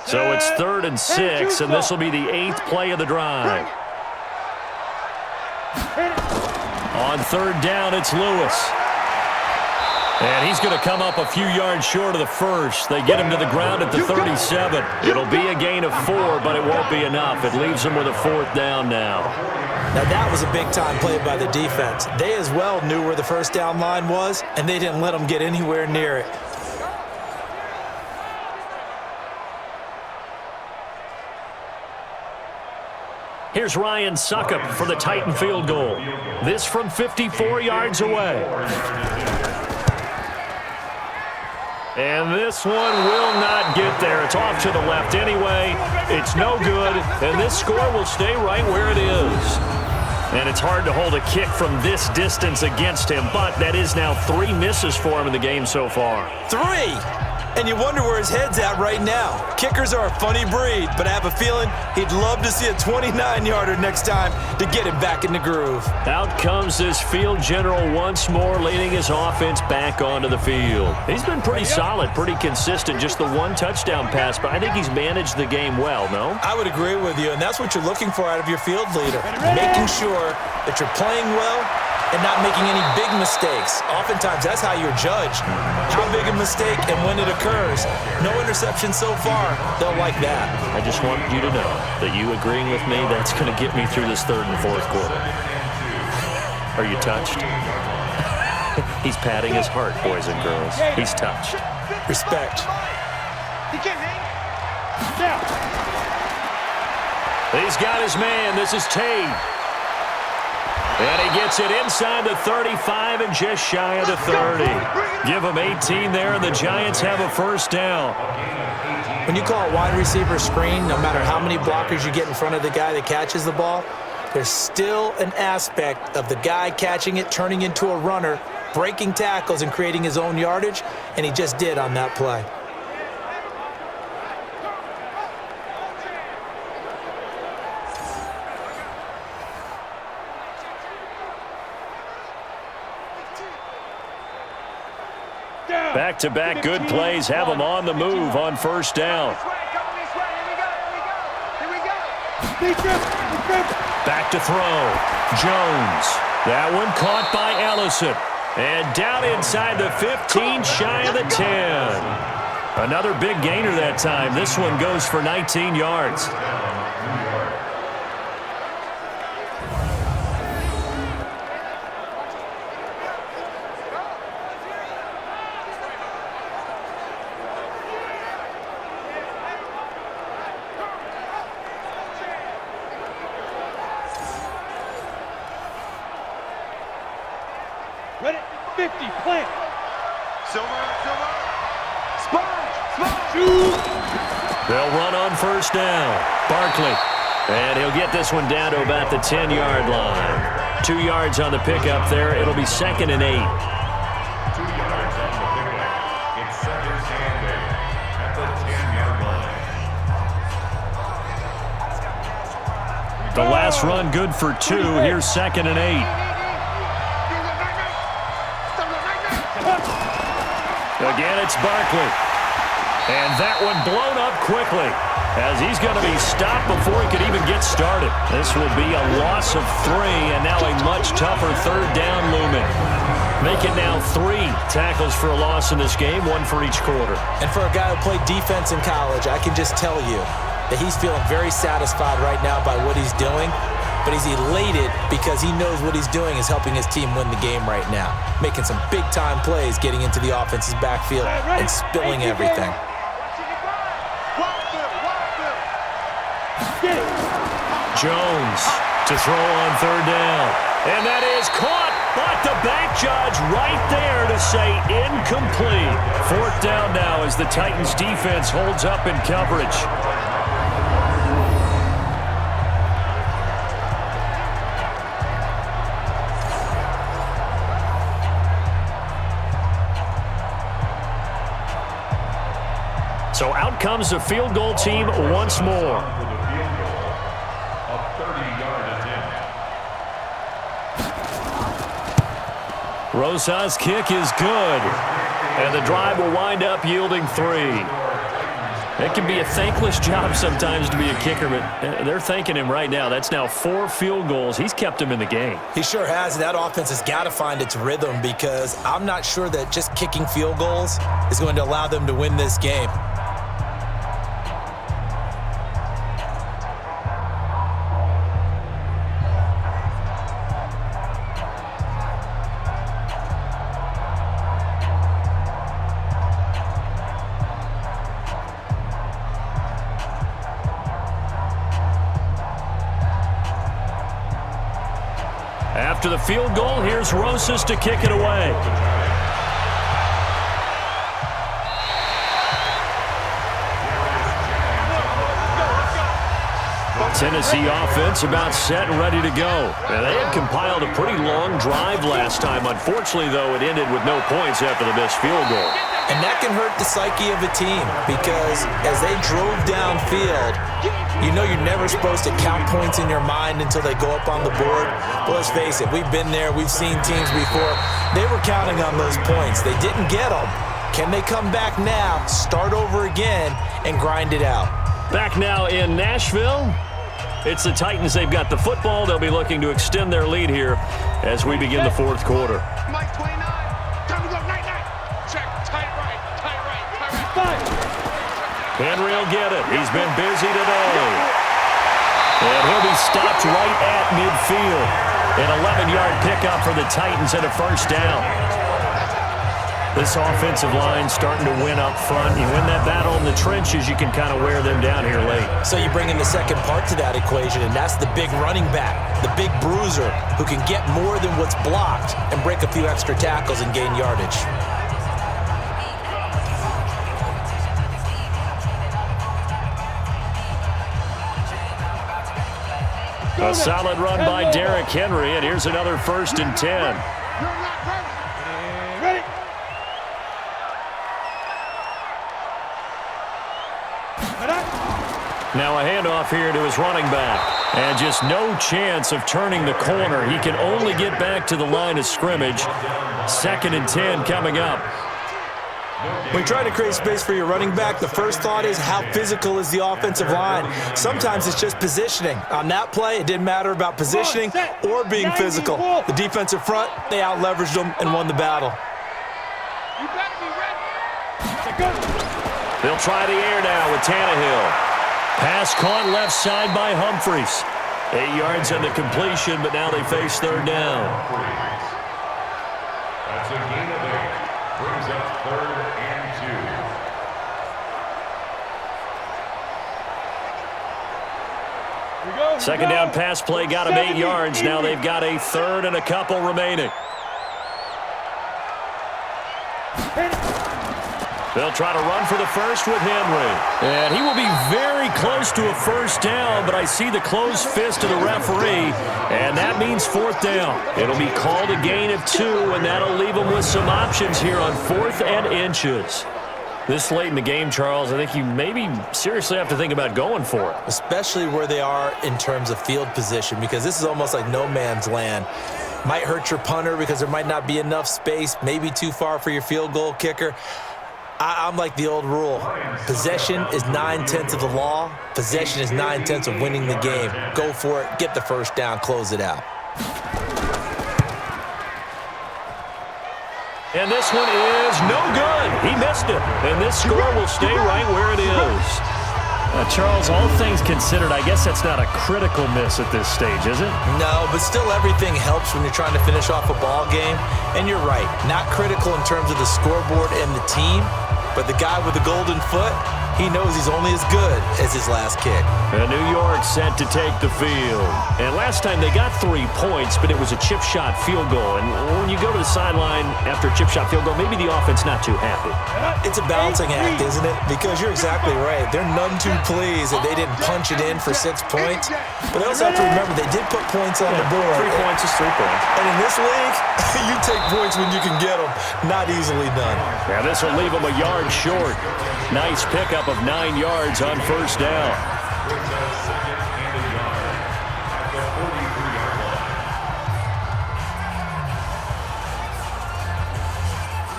6. So it's 3rd and 6, and this will be the 8th play of the drive. On 3rd down, it's Lewis. And he's going to come up a few yards short of the first. They get him to the ground at the 37. It'll be a gain of 4, but it won't be enough. It leaves him with a 4th down now. Now, that was a big-time play by the defense. They as well knew where the first down line was, and they didn't let them get anywhere near it. Here's Ryan Suckup for the Titan field goal. This from 54 yards away. And this one will not get there. It's off to the left anyway. It's no good, and this score will stay right where it is. And it's hard to hold a kick from this distance against him, but that is now 3 misses for him in the game so far. 3! And you wonder where his head's at right now. Kickers are a funny breed, but I have a feeling he'd love to see a 29-yarder next time to get him back in the groove. Out comes this field general once more, leading his offense back onto the field. He's been pretty solid, pretty consistent, just the 1 touchdown pass, but I think he's managed the game well, no? I would agree with you, and that's what you're looking for out of your field leader, making sure that you're playing well and not making any big mistakes. Oftentimes, that's how you're judged. How big a mistake and when it occurs. No interception so far. They'll like that. I just want you to know that you agreeing with me, that's going to get me through this 3rd and 4th quarter. Are you touched? He's patting his heart, boys and girls. He's touched. Respect. He's got his man. This is Tate. And he gets it inside the 35 and just shy of the 30. Give him 18 there, and the Giants have a first down. When you call a wide receiver screen, no matter how many blockers you get in front of the guy that catches the ball, there's still an aspect of the guy catching it, turning into a runner, breaking tackles and creating his own yardage, and he just did on that play. Back-to-back good plays have him on the move on first down. Back to throw. Jones. That one caught by Ellison. And down inside the 15, shy of the 10. Another big gainer that time. This one goes for 19 yards. Ready? 50, plant. Silver. Sponge. They'll run on first down. Barkley. And he'll get this one down to about the 10-yard line. 2 yards on the pickup there. It'll be 2nd and 8. 2 yards on the pickup. It's 2nd and 8 at the 10-yard line. The last run good for 2. Here's 2nd and 8. Again, it's Barkley. And that one blown up quickly as he's going to be stopped before he could even get started. This will be a loss of 3, and now a much tougher 3rd down looming. Make it now 3 tackles for a loss in this game, 1 for each quarter. And for a guy who played defense in college, I can just tell you that he's feeling very satisfied right now by what he's doing. But he's elated because he knows what he's doing is helping his team win the game right now. Making some big-time plays, getting into the offense's backfield and spilling everything. Jones to throw on 3rd down. And that is caught, but the back judge right there to say incomplete. 4th down now as the Titans defense holds up in coverage. So out comes the field goal team once more. Rosas' kick is good. And the drive will wind up yielding 3. It can be a thankless job sometimes to be a kicker, but they're thanking him right now. That's now 4 field goals. He's kept him in the game. He sure has, and that offense has got to find its rhythm because I'm not sure that just kicking field goals is going to allow them to win this game. after the field goal. Here's Rosas to kick it away. Tennessee offense about set and ready to go. And they had compiled a pretty long drive last time. Unfortunately, though, it ended with no points after the missed field goal. And that can hurt the psyche of a team because as they drove downfield, you know you're never supposed to count points in your mind until they go up on the board. But let's face it, we've been there. We've seen teams before. They were counting on those points. They didn't get them. Can they come back now, start over again, and grind it out? Back now in Nashville. It's the Titans. They've got the football. They'll be looking to extend their lead here as we begin the fourth quarter. Mike 29. Time to go. Night. Check. Tight right. Henry will get it. He's been busy today. And he'll be stopped right at midfield. An 11-yard pickup for the Titans and a first down. This offensive line starting to win up front. You win that battle in the trenches, you can kind of wear them down here late. So you bring in the second part to that equation, and that's the big running back, the big bruiser, who can get more than what's blocked and break a few extra tackles and gain yardage. A solid run by Derrick Henry, and here's another 1st and 10. Ready. Now a handoff here to his running back. And just no chance of turning the corner. He can only get back to the line of scrimmage. 2nd and 10 coming up. When you try to create space for your running back, the first thought is how physical is the offensive line. Sometimes it's just positioning. On that play, it didn't matter about positioning or being physical. The defensive front, they out-leveraged them and won the battle. You better be ready. They'll try the air now with Tannehill. Pass caught left side by Humphries. 8 yards on the completion, but now they face 3rd down. That's a gain of 8. Brings up 3rd and 2. Second down pass play got him 8 yards. Now they've got a 3rd and a couple remaining. They'll try to run for the first with Henry. And he will be very close to a first down, but I see the closed fist of the referee, and that means 4th down. It'll be called a gain of 2, and that'll leave them with some options here on 4th and inches. This late in the game, Charles, I think you maybe seriously have to think about going for it. Especially where they are in terms of field position, because this is almost like no man's land. Might hurt your punter because there might not be enough space, maybe too far for your field goal kicker. I'm like the old rule. Possession is 9/10 of the law. Possession is 9/10 of winning the game. Go for it. Get the first down. Close it out. And this one is no good. He missed it. And this score will stay right where it is. Charles, all things considered, I guess that's not a critical miss at this stage, is it? No, but still everything helps when you're trying to finish off a ball game. And you're right. Not critical in terms of the scoreboard and the team. But the guy with the golden foot, he knows he's only as good as his last kick. And New York set to take the field. And last time they got 3 points, but it was a chip shot field goal. And when you go to the sideline after a chip shot field goal, maybe the offense not too happy. It's a balancing act, isn't it? Because you're exactly right. They're none too pleased that they didn't punch it in for 6 points. But they also have to remember they did put points on the board. 3 points is 3 points. And in this league, you take points when you can get them. Not easily done. Now this will leave them a yard short. Nice pickup of 9 yards on first down. Brings up 2nd and a yard at the 43-yard line.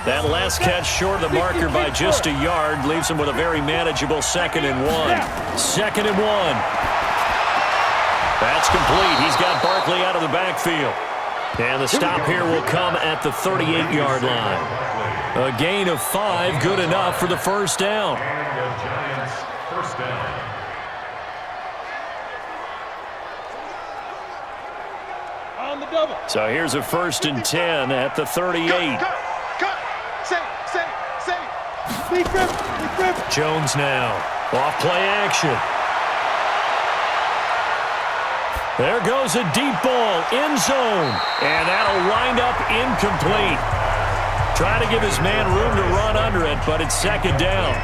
That last catch short of the marker by just a yard leaves him with a very manageable 2nd and 1. 2nd and 1. That's complete. He's got Barkley out of the backfield. And the stop here will come at the 38-yard line. A gain of 5, good enough for the first down. And the Giants first down. On the double. So here's a 1st and 10 at the 38. Cut. Save. Big grip. Jones now. Off play action. There goes a deep ball, end zone, and that'll wind up incomplete. Trying to give his man room to run under it, but it's second down.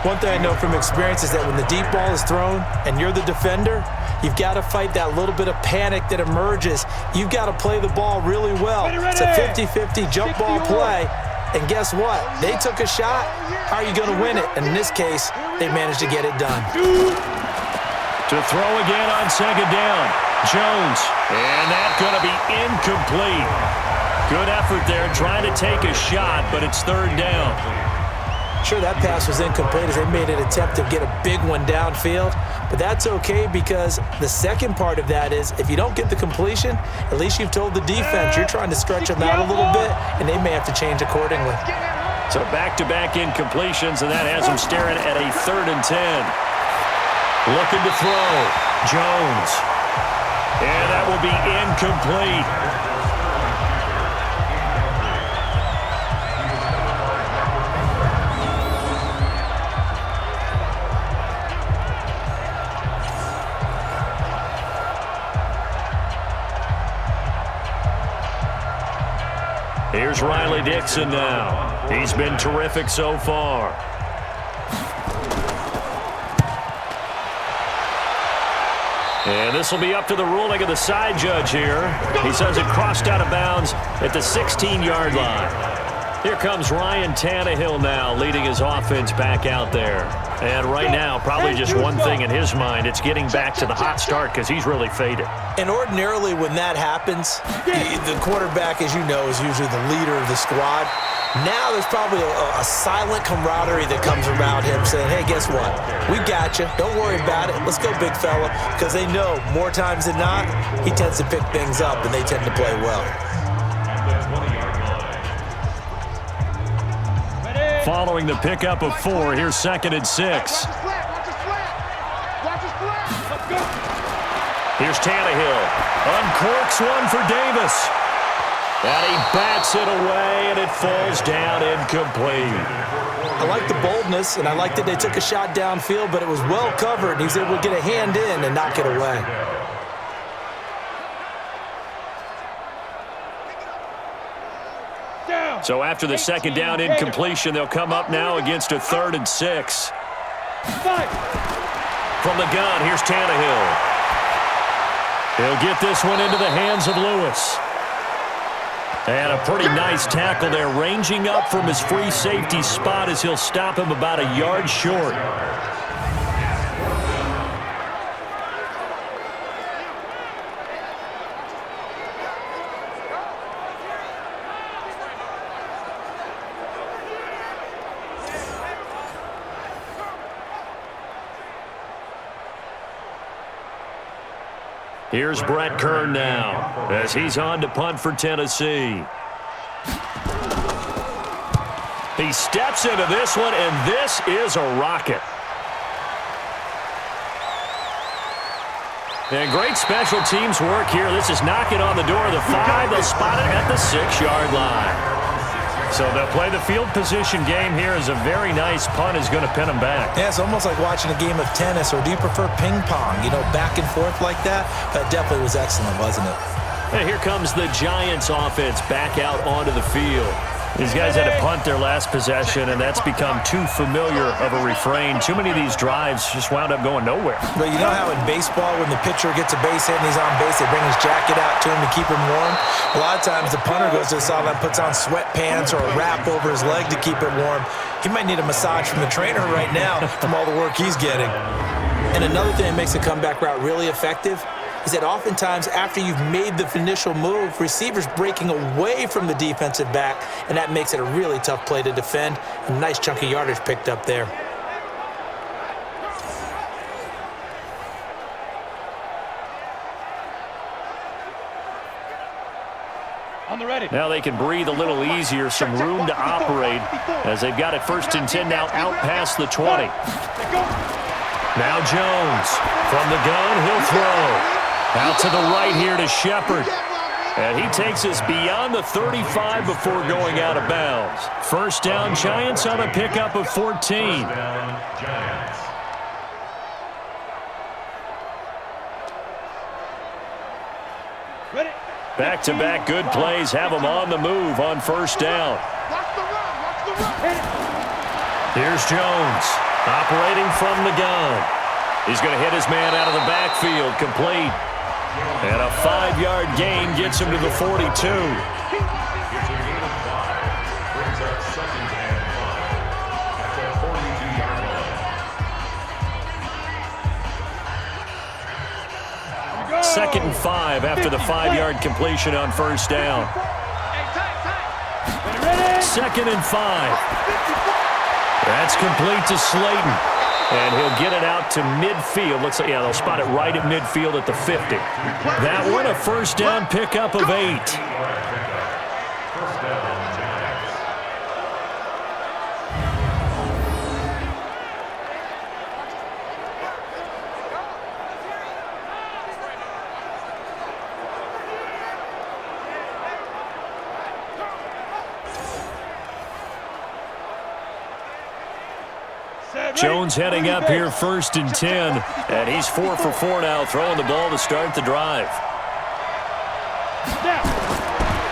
One thing I know from experience is that when the deep ball is thrown and you're the defender, you've got to fight that little bit of panic that emerges. You've got to play the ball really well. It's a 50-50 jump ball play. And guess what? They took a shot. How are you going to win it? And in this case, they managed to get it done. To throw again on second down. Jones. And that's going to be incomplete. Good effort there trying to take a shot, but it's third down. Sure, that pass was incomplete as they made an attempt to get a big one downfield. But that's okay because the second part of that is if you don't get the completion, at least you've told the defense you're trying to stretch them out a little bit, and they may have to change accordingly. So back-to-back incompletions, and that has them staring at a 3rd and 10. Looking to throw. Jones. And that will be incomplete. Here's Riley Dixon now. He's been terrific so far. And this will be up to the ruling of the side judge here. He says it crossed out of bounds at the 16-yard line. Here comes Ryan Tannehill now, leading his offense back out there. And right now, probably just one thing in his mind. It's getting back to the hot start because he's really faded. And ordinarily when that happens, the quarterback, as you know, is usually the leader of the squad. Now there's probably a silent camaraderie that comes around him saying, hey, guess what? We got you. Don't worry about it. Let's go, big fella. Because they know more times than not, he tends to pick things up, and they tend to play well. Following the pickup of 4, here's 2nd and 6. Here's Tannehill. Uncorks one for Davis. And he bats it away, and it falls down incomplete. I like the boldness, and I like that they took a shot downfield, but it was well covered. He was able to get a hand in and knock it away. So after the 2nd down incompletion, they'll come up now against a 3rd and 6. From the gun, here's Tannehill. He'll get this one into the hands of Lewis. And a pretty nice tackle there, ranging up from his free safety spot as he'll stop him about a yard short. Here's Brett Kern now as he's on to punt for Tennessee. He steps into this one, and this is a rocket. And great special teams work here. This is knocking on the door of the 5. They'll spot it at the 6-yard line. So they'll play the field position game here as a very nice punt is going to pin them back. Yeah, it's almost like watching a game of tennis, or do you prefer ping pong? You know, back and forth like that? That definitely was excellent, wasn't it? And here comes the Giants offense back out onto the field. These guys had to punt their last possession, and that's become too familiar of a refrain. Too many of these drives just wound up going nowhere. But you know how in baseball, when the pitcher gets a base hit and he's on base, they bring his jacket out to him to keep him warm? A lot of times the punter goes to the sideline, puts on sweatpants or a wrap over his leg to keep it warm. He might need a massage from the trainer right now from all the work he's getting. And another thing that makes the comeback route really effective is that oftentimes after you've made the initial move, receivers breaking away from the defensive back, and that makes it a really tough play to defend. A nice chunk of yardage picked up there. On the ready. Now they can breathe a little easier, some room to operate as they've got it 1st and 10 now out past the 20. Now Jones from the gun, he'll throw. Out to the right here to Shepard. And he takes us beyond the 35 before going out of bounds. 1st down, Giants on a pickup of 14. Back-to-back good plays have him on the move on first down. Here's Jones, operating from the gun. He's going to hit his man out of the backfield, complete. And a 5-yard gain gets him to the 42. It's a gain of 5. Brings up 2nd and 5 at the 42-yard line. 2nd and 5 after the 5-yard completion on first down. 2nd and 5. That's complete to Slayton. And he'll get it out to midfield. Looks like, yeah, they'll spot it right at midfield at the 50. That one, a first down pickup of 8. First down, Giants. Jones heading up here 1st and 10. And he's 4 for 4 now, throwing the ball to start the drive.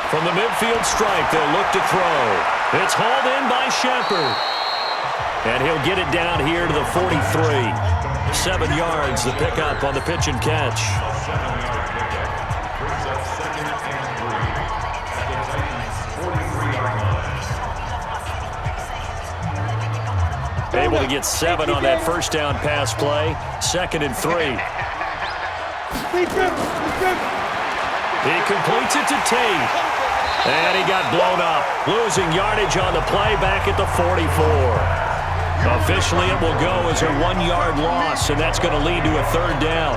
From the midfield stripe, they'll look to throw. It's hauled in by Shepard. And he'll get it down here to the 43. 7 yards, the pickup on the pitch and catch. 7-yard pickup. Brings up 2nd and 3 at the Titans' 43-yard line. Able to get 7 on that first down pass play. 2nd and 3. He completes it to Tate. And he got blown up. Losing yardage on the play back at the 44. Officially, it will go as a 1-yard loss, and that's going to lead to a 3rd down.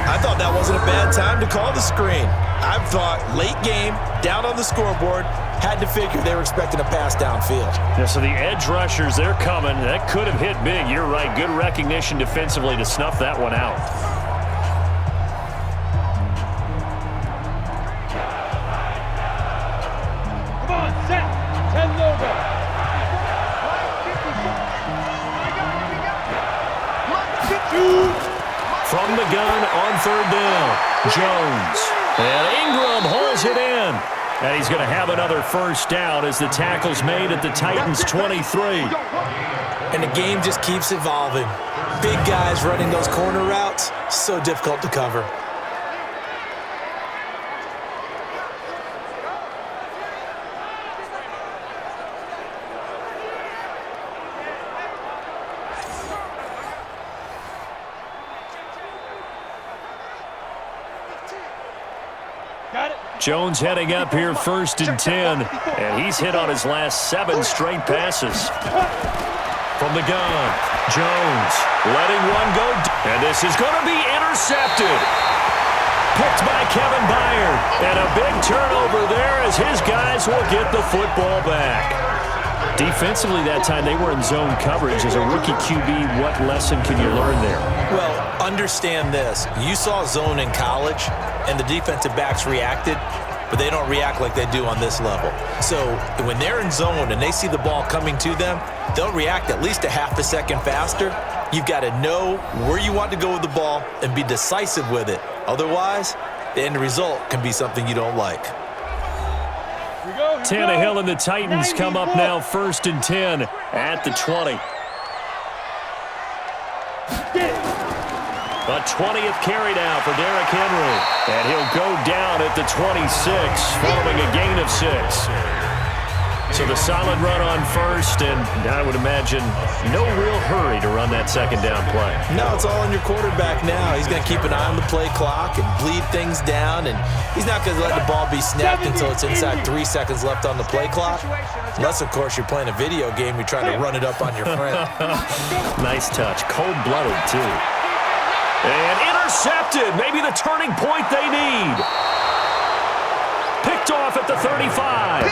I thought that wasn't a bad time to call the screen. I thought late game, down on the scoreboard, had to figure they were expecting a pass downfield. Yeah, so the edge rushers, they're coming. That could have hit big. You're right. Good recognition defensively to snuff that one out. Come on, set. 10 logo. From the gun on 3rd down, Jones. And Ingram holds it in. And he's going to have another first down as the tackle's made at the Titans' 23. And the game just keeps evolving. Big guys running those corner routes, so difficult to cover. Jones heading up here 1st and 10, and he's hit on his last 7 straight passes. From the gun, Jones letting one go, and this is going to be intercepted. Picked by Kevin Byard, and a big turnover there as his guys will get the football back. Defensively that time, they were in zone coverage. As a rookie QB, what lesson can you learn there? Well, understand this. You saw zone in college, and the defensive backs reacted, but they don't react like they do on this level. So when they're in zone and they see the ball coming to them, they'll react at least a half a second faster. You've got to know where you want to go with the ball and be decisive with it. Otherwise, the end result can be something you don't like. Tannehill and the Titans come up now 1st and 10 at the 20. A 20th carry now for Derrick Henry. And he'll go down at the 26 following a gain of 6. So the solid run on first, and I would imagine no real hurry to run that 2nd down play. No, it's all on your quarterback now. He's going to keep an eye on the play clock and bleed things down, and he's not going to let the ball be snapped until it's inside 3 seconds left on the play clock. Unless, of course, you're playing a video game, you're trying to run it up on your friend. Nice touch. Cold-blooded, too. And intercepted. Maybe the turning point they need. Picked off at the 35.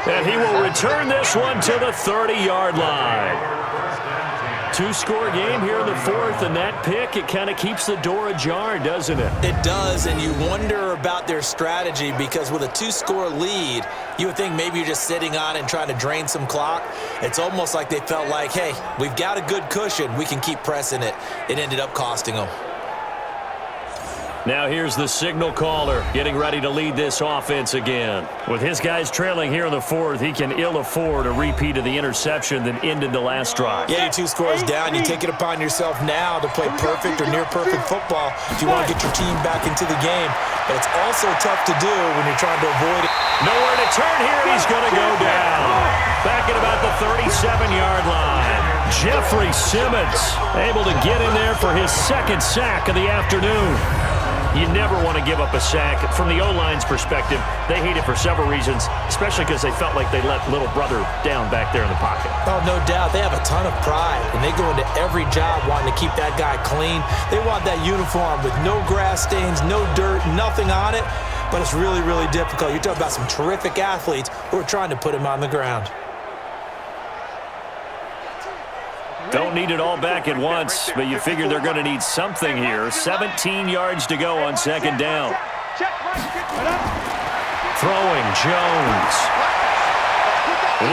And he will return this one to the 30-yard line. 2-score game here in the 4th, and that pick, it kind of keeps the door ajar, doesn't it? It does, and you wonder about their strategy because with a 2-score lead, you would think maybe you're just sitting on it and trying to drain some clock. It's almost like they felt like, hey, we've got a good cushion. We can keep pressing it. It ended up costing them. Now here's the signal caller getting ready to lead this offense again. With his guys trailing here in the fourth, he can ill afford a repeat of the interception that ended the last drive. Yeah, you're 2 scores down. You take it upon yourself now to play perfect or near-perfect football if you want to get your team back into the game. But it's also tough to do when you're trying to avoid it. Nowhere to turn here, and he's going to go down. Back at about the 37-yard line. Jeffrey Simmons able to get in there for his second sack of the afternoon. You never want to give up a sack. From the O-line's perspective, they hate it for several reasons, especially because they felt like they let little brother down back there in the pocket. Oh, no doubt. They have a ton of pride, and they go into every job wanting to keep that guy clean. They want that uniform with no grass stains, no dirt, nothing on it, but it's really, really difficult. You're talking about some terrific athletes who are trying to put him on the ground. Don't need it all back at once, but you figure they're going to need something here. 17 yards to go on second down. Throwing, Jones.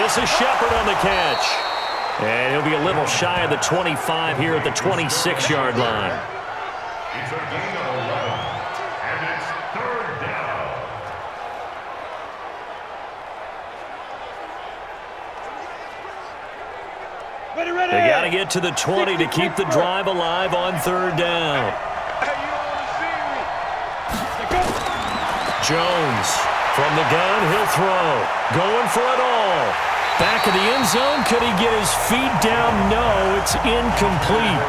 This is Shepard on the catch. And he'll be a little shy of the 25 here at the 26-yard line. It's a gain of 11, and it's third down. They got to get to the 20 to keep the drive alive on third down. Jones from the gun, he'll throw. Going for it all. Back of the end zone. Could he get his feet down? No, it's incomplete.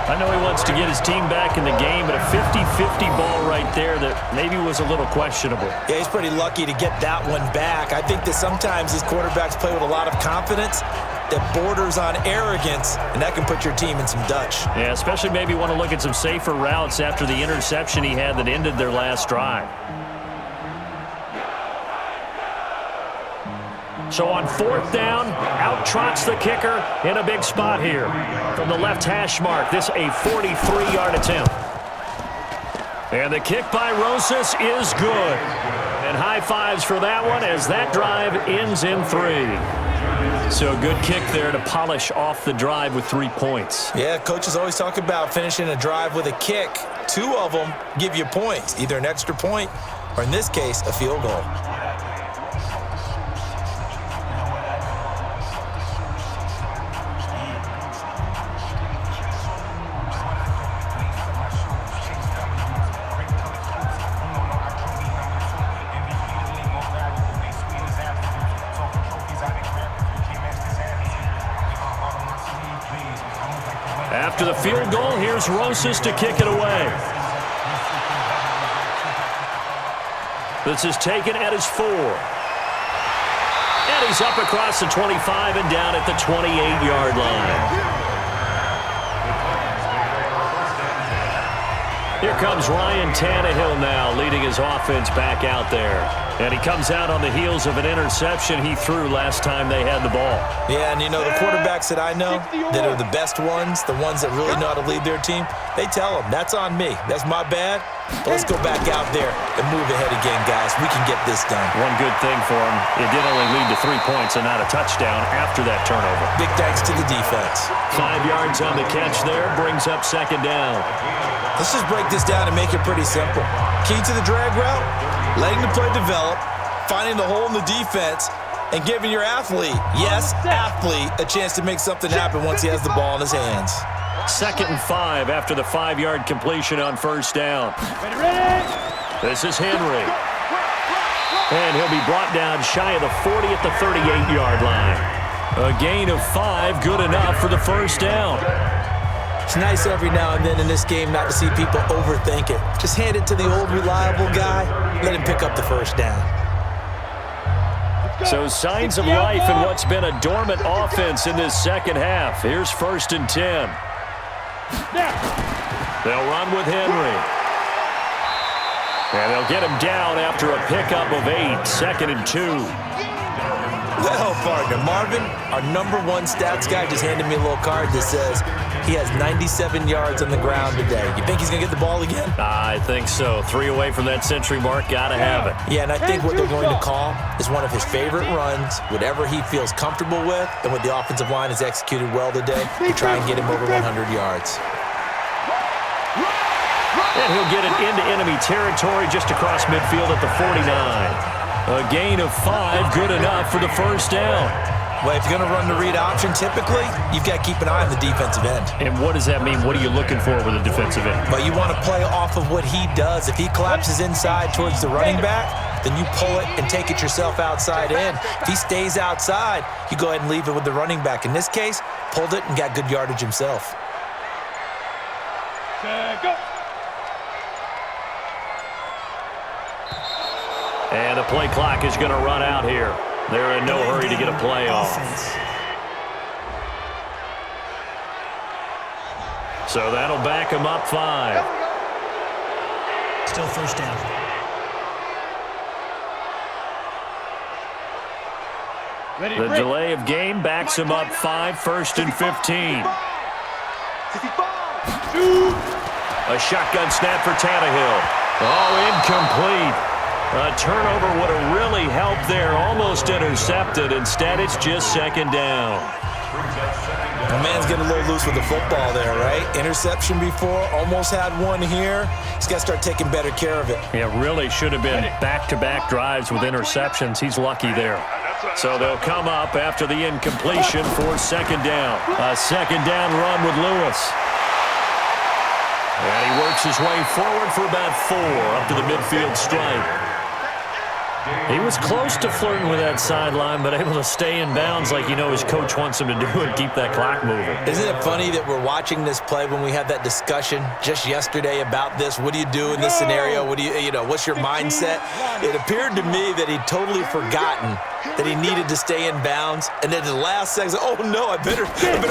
I know he wants to get his team back in the game, but a 50-50 ball right there that maybe was a little questionable. Yeah, he's pretty lucky to get that one back. I think that sometimes these quarterbacks play with a lot of confidence that borders on arrogance, and that can put your team in some Dutch. Yeah, especially maybe want to look at some safer routes after the interception he had that ended their last drive. So on fourth down, out trots the kicker in a big spot here. From the left hash mark, this a 43-yard attempt. And the kick by Rosas is good. And high fives for that one as that drive ends in 3. So a good kick there to polish off the drive with 3 points. Yeah, coaches always talk about finishing a drive with a kick. 2 of them give you points, either an extra point or, in this case, a field goal. After the field goal, here's Rosas to kick it away. This is taken at his 4. And he's up across the 25 and down at the 28-yard line. Here comes Ryan Tannehill now, leading his offense back out there. And he comes out on the heels of an interception he threw last time they had the ball. Yeah, and you know, the quarterbacks that I know that are the best ones, the ones that really know how to lead their team, they tell them, that's on me. That's my bad. But let's go back out there and move ahead again, guys. We can get this done. One good thing for him, it did only lead to 3 points and not a touchdown after that turnover. Big thanks to the defense. 5 yards on the catch there, brings up second down. Let's just break this down and make it pretty simple. Key to the drag route, letting the play develop, finding the hole in the defense, and giving your athlete, yes, athlete, a chance to make something happen once he has the ball in his hands. 2nd and 5 after the 5-yard completion on first down. This is Henry. And he'll be brought down shy of the 40 at the 38-yard line. A gain of 5, good enough for the first down. It's nice every now and then in this game not to see people overthink it. Just hand it to the old reliable guy, let him pick up the first down. So signs of life in what's been a dormant offense in this second half. Here's 1st and 10. They'll run with Henry. And they'll get him down after a pickup of 8, 2nd and 2. Well, partner, Marvin, our #1 stats guy just handed me a little card that says he has 97 yards on the ground today. You think he's going to get the ball again? I think so. 3 away from that century mark. Got to have it. Yeah, and I think what they're going to call is one of his favorite runs, whatever he feels comfortable with, and what the offensive line has executed well today to try and get him over 100 yards. And he'll get it into enemy territory just across midfield at the 49. A gain of 5, good enough for the first down. Well, if you're going to run the read option, typically, you've got to keep an eye on the defensive end. And what does that mean? What are you looking for with a defensive end? But you want to play off of what he does. If he collapses inside towards the running back, then you pull it and take it yourself outside in. If he stays outside, you go ahead and leave it with the running back. In this case, pulled it and got good yardage himself. Go. And the play clock is going to run out here. They're in no hurry to get a play off. So that'll back him up 5. Still first down. The delay of game backs him up 5, 1st and 15. A shotgun snap for Tannehill. Oh, incomplete. A turnover would have really helped there. Almost intercepted. Instead, it's just 2nd down. The man's getting a little loose with the football there, right? Interception before, almost had one here. He's got to start taking better care of it. Yeah, really should have been back-to-back drives with interceptions. He's lucky there. So they'll come up after the incompletion for 2nd down. A 2nd down run with Lewis. And he works his way forward for about 4 up to the midfield stripe. He was close to flirting with that sideline, but able to stay in bounds like his coach wants him to do and keep that clock moving. Isn't it funny that we're watching this play when we had that discussion just yesterday about this? What do you do in this scenario? What do what's your mindset? It appeared to me that he'd totally forgotten that he needed to stay in bounds, and then the last second, oh no, I better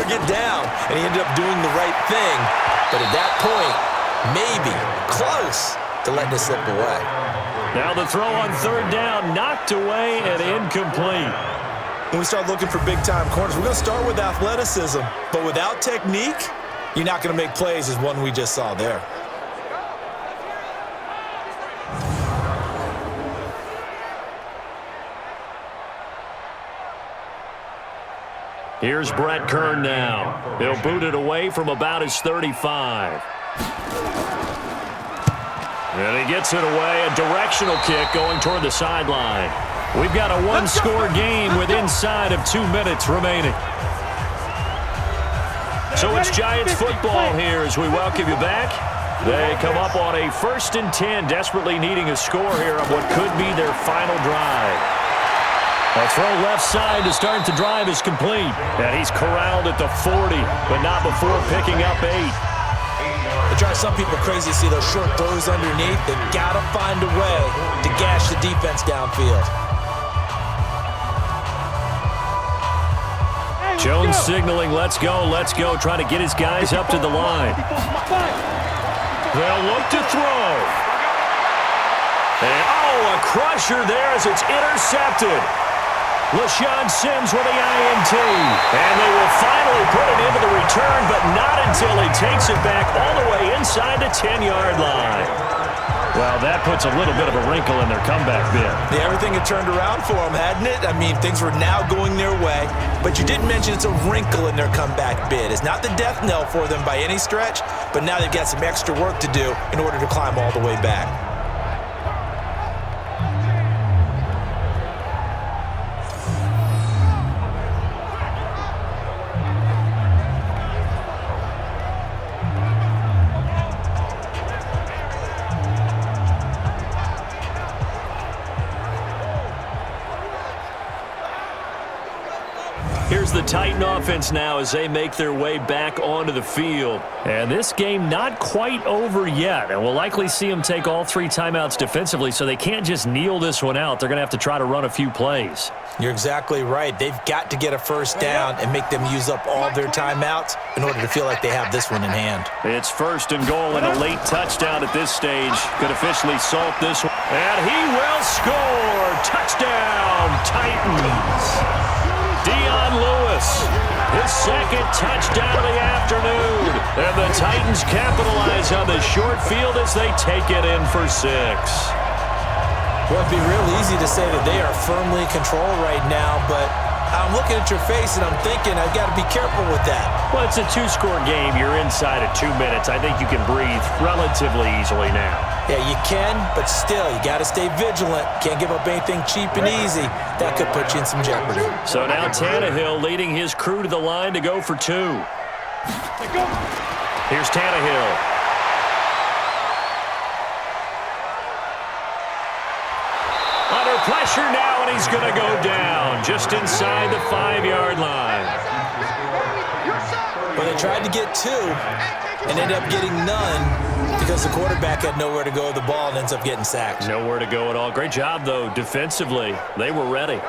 get down. And he ended up doing the right thing. But at that point, maybe close to letting it slip away. Now the throw on 3rd down, knocked away and incomplete. When we start looking for big-time corners, we're going to start with athleticism. But without technique, you're not going to make plays as one we just saw there. Here's Brett Kern now. He'll boot it away from about his 35. And he gets it away, a directional kick going toward the sideline. We've got a 1-score game with inside of 2 minutes remaining. So it's Giants football here as we welcome you back. They come up on a 1st and 10, desperately needing a score here on what could be their final drive. A throw left side to start the drive is complete. And he's corraled at the 40, but not before picking up 8. It drives some people crazy to see those short throws underneath. They got to find a way to gash the defense downfield. Jones signaling, let's go, trying to get his guys up to the line. They'll look to throw. And, a crusher there as it's intercepted. LaShawn Sims with the INT. And they will finally put it into the return, but not until he takes it back all the way inside the 10-yard line. Well, that puts a little bit of a wrinkle in their comeback bid. Yeah, everything had turned around for them, hadn't it? I mean, things were now going their way. But you did mention it's a wrinkle in their comeback bid. It's not the death knell for them by any stretch, but now they've got some extra work to do in order to climb all the way back. Here's the Titan offense now as they make their way back onto the field. And this game not quite over yet. And we'll likely see them take all 3 timeouts defensively, so they can't just kneel this one out. They're going to have to try to run a few plays. You're exactly right. They've got to get a first down and make them use up all their timeouts in order to feel like they have this one in hand. It's 1st and goal and a late touchdown at this stage. Could officially salt this one. And he will score. Touchdown, Titans. Dion Lewis, his 2nd touchdown of the afternoon. And the Titans capitalize on the short field as they take it in for 6. Well, it'd be real easy to say that they are firmly in control right now, but I'm looking at your face and I'm thinking I've got to be careful with that. Well, it's a 2-score game. You're inside of 2 minutes. I think you can breathe relatively easily now. Yeah, you can, but still, you got to stay vigilant. Can't give up anything cheap and easy. That could put you in some jeopardy. So now Tannehill leading his crew to the line to go for 2. Here's Tannehill. Under pressure now, and he's going to go down just inside the 5-yard line. Well, they tried to get 2 and ended up getting none because the quarterback had nowhere to go with the ball and ends up getting sacked. Nowhere to go at all. Great job, though, defensively. They were ready.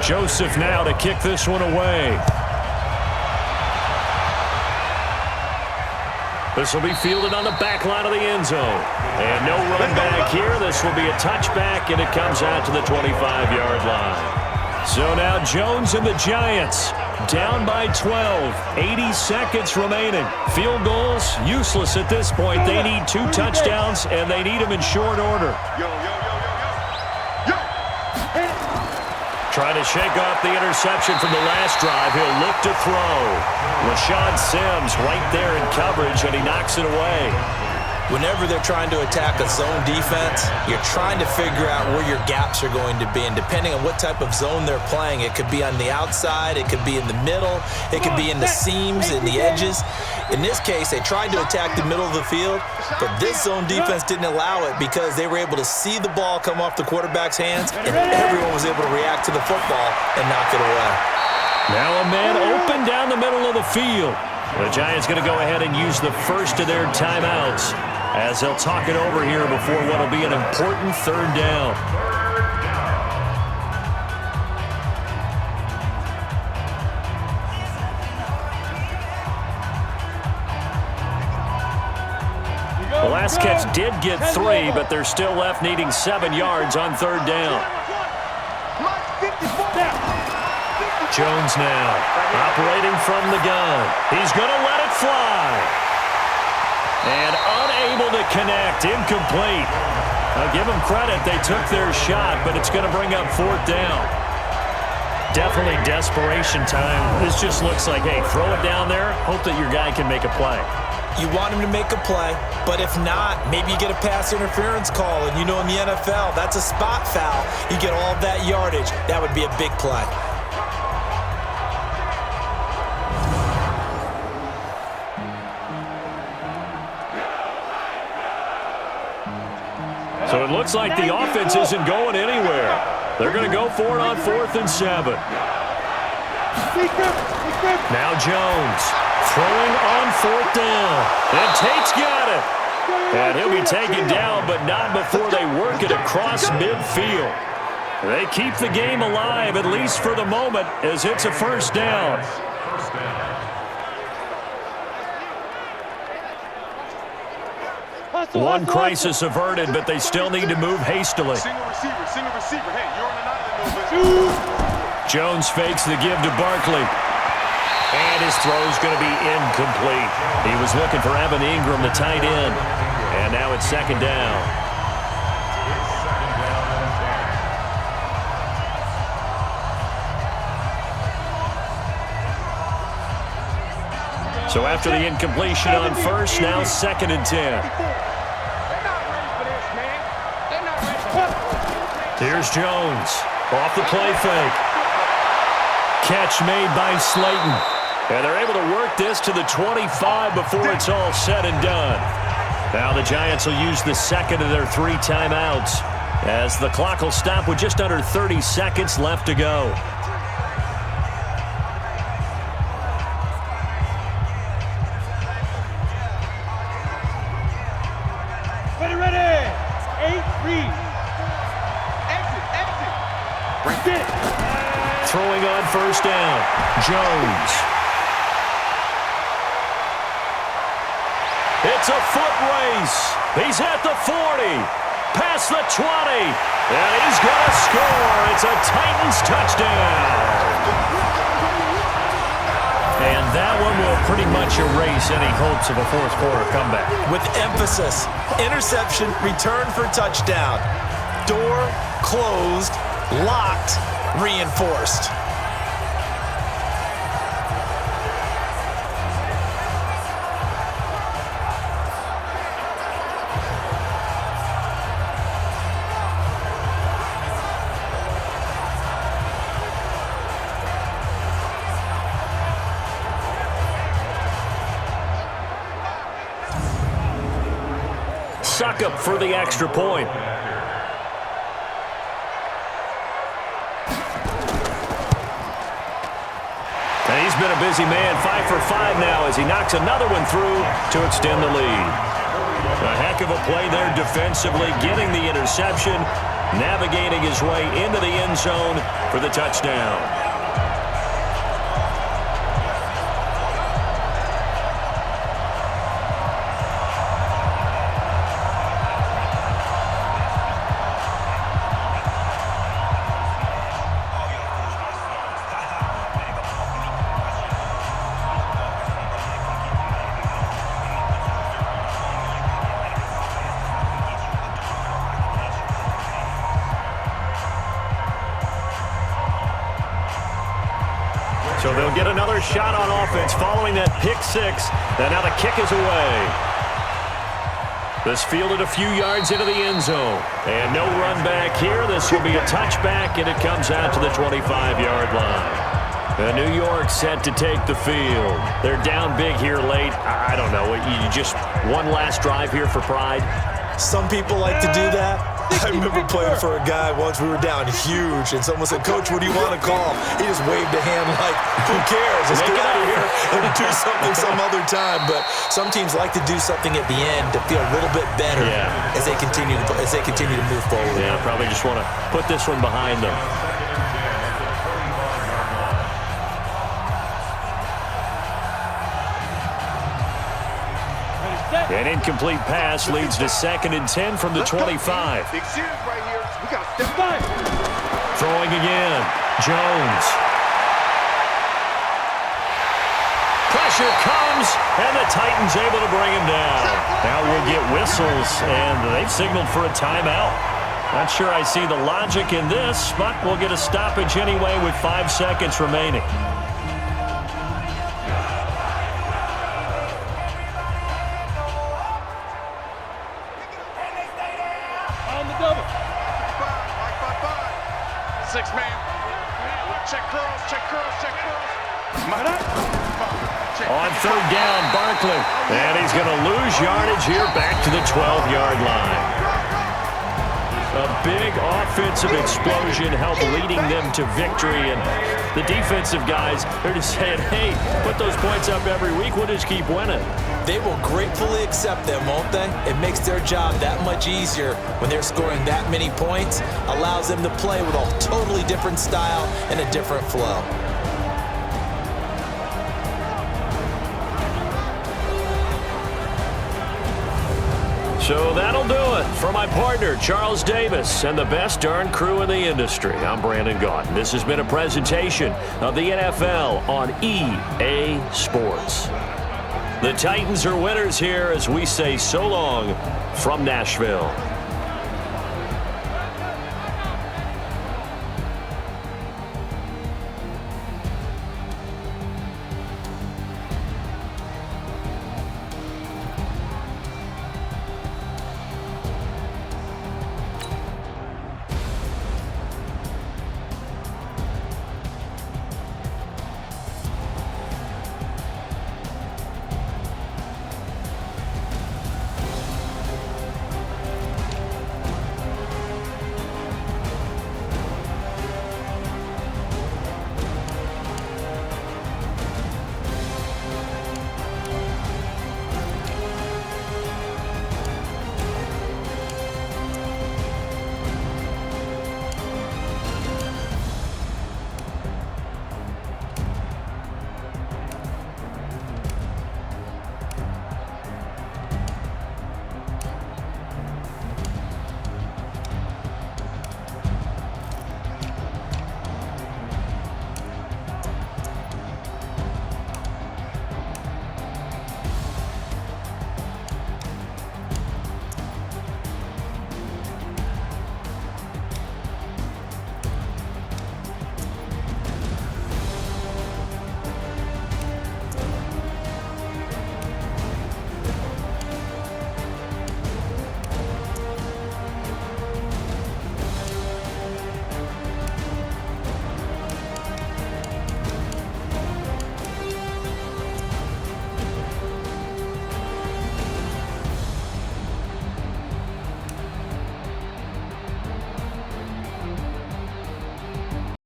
Joseph now to kick this one away. This will be fielded on the back line of the end zone. And no run back here. This will be a touchback, and it comes out to the 25-yard line. So now Jones and the Giants down by 12. 80 seconds remaining. Field goals useless at this point. They need 2 touchdowns, and they need them in short order. Trying to shake off the interception from the last drive. He'll look to throw. Rashawn Sims right there in coverage, and he knocks it away. Whenever they're trying to attack a zone defense, you're trying to figure out where your gaps are going to be. And depending on what type of zone they're playing, it could be on the outside, it could be in the middle, it could be in the seams, in the edges. In this case, they tried to attack the middle of the field, but this zone defense didn't allow it because they were able to see the ball come off the quarterback's hands, and everyone was able to react to the football and knock it away. Now a man open down the middle of the field. The Giants going to go ahead and use the first of their timeouts as they'll talk it over here before what will be an important 3rd down. The last catch did get 3, but they're still left needing 7 yards on 3rd down. Jones now operating from the gun. He's going to let it fly. And unable to connect, incomplete. I'll give them credit, they took their shot, but it's going to bring up 4th down. Definitely desperation time. This just looks like, hey, throw it down there, hope that your guy can make a play. You want him to make a play, but if not, maybe you get a pass interference call, and you know in the NFL, that's a spot foul. You get all that yardage. That would be a big play. So it looks like the offense isn't going anywhere. They're going to go for it on 4th and 7. Now Jones throwing on 4th down. And Tate's got it. And he'll be taken down, but not before they work it across midfield. They keep the game alive, at least for the moment, as it's a 1st down. One crisis averted, but they still need to move hastily. Single receiver. Hey, you're on an island. Jones fakes the give to Barkley. And his throw's going to be incomplete. He was looking for Evan Ingram, the tight end. And now it's 2nd down. So after the incompletion on 1st, now 2nd and 10. Here's Jones. Off the play fake. Catch made by Slayton. And they're able to work this to the 25 before it's all said and done. Now the Giants will use the 2nd of their 3 timeouts as the clock will stop with just under 30 seconds left to go. Throwing on first down, Jones. It's a foot race. He's at the 40, past the 20, and he's going to score. It's a Titans touchdown. And that one will pretty much erase any hopes of a fourth quarter comeback. With emphasis, interception, return for touchdown. Door closed, locked, reinforced. Suck up for the extra point. And he's been a busy man, 5 for 5 now as he knocks another one through to extend the lead. A heck of a play there defensively, getting the interception, navigating his way into the end zone for the touchdown. So they'll get another shot on offense following that pick six. And now the kick is away. This fielded a few yards into the end zone. And no run back here. This will be a touchback, and it comes out to the 25-yard line. And New York set to take the field. They're down big here late. I don't know. You just one last drive here for pride? Some people like to do that. I remember playing for a guy once. We were down huge, and someone said, "Coach, what do you want to call?" He just waved a hand like, "Who cares? Let's get out of here and do something some other time." But some teams like to do something at the end to feel a little bit better as they continue to move forward. Yeah, probably just want to put this one behind them. An incomplete pass leads to 2nd and 10 from the 25. Big series right here. We got to step back. Throwing again. Jones. Pressure comes, and the Titans able to bring him down. Now we'll get whistles, and they've signaled for a timeout. Not sure I see the logic in this, but we'll get a stoppage anyway with 5 seconds remaining. On 3rd down, Barkley. And he's going to lose yardage here back to the 12-yard line. A big offensive explosion helped leading them to victory. And the defensive guys, they're just saying, hey, put those points up every week. We'll just keep winning. They will gratefully accept them, won't they? It makes their job that much easier when they're scoring that many points. Allows them to play with a totally different style and a different flow. So that'll do it for my partner, Charles Davis, and the best darn crew in the industry. I'm Brandon Gaudin. This has been a presentation of the NFL on EA Sports. The Titans are winners here as we say so long from Nashville.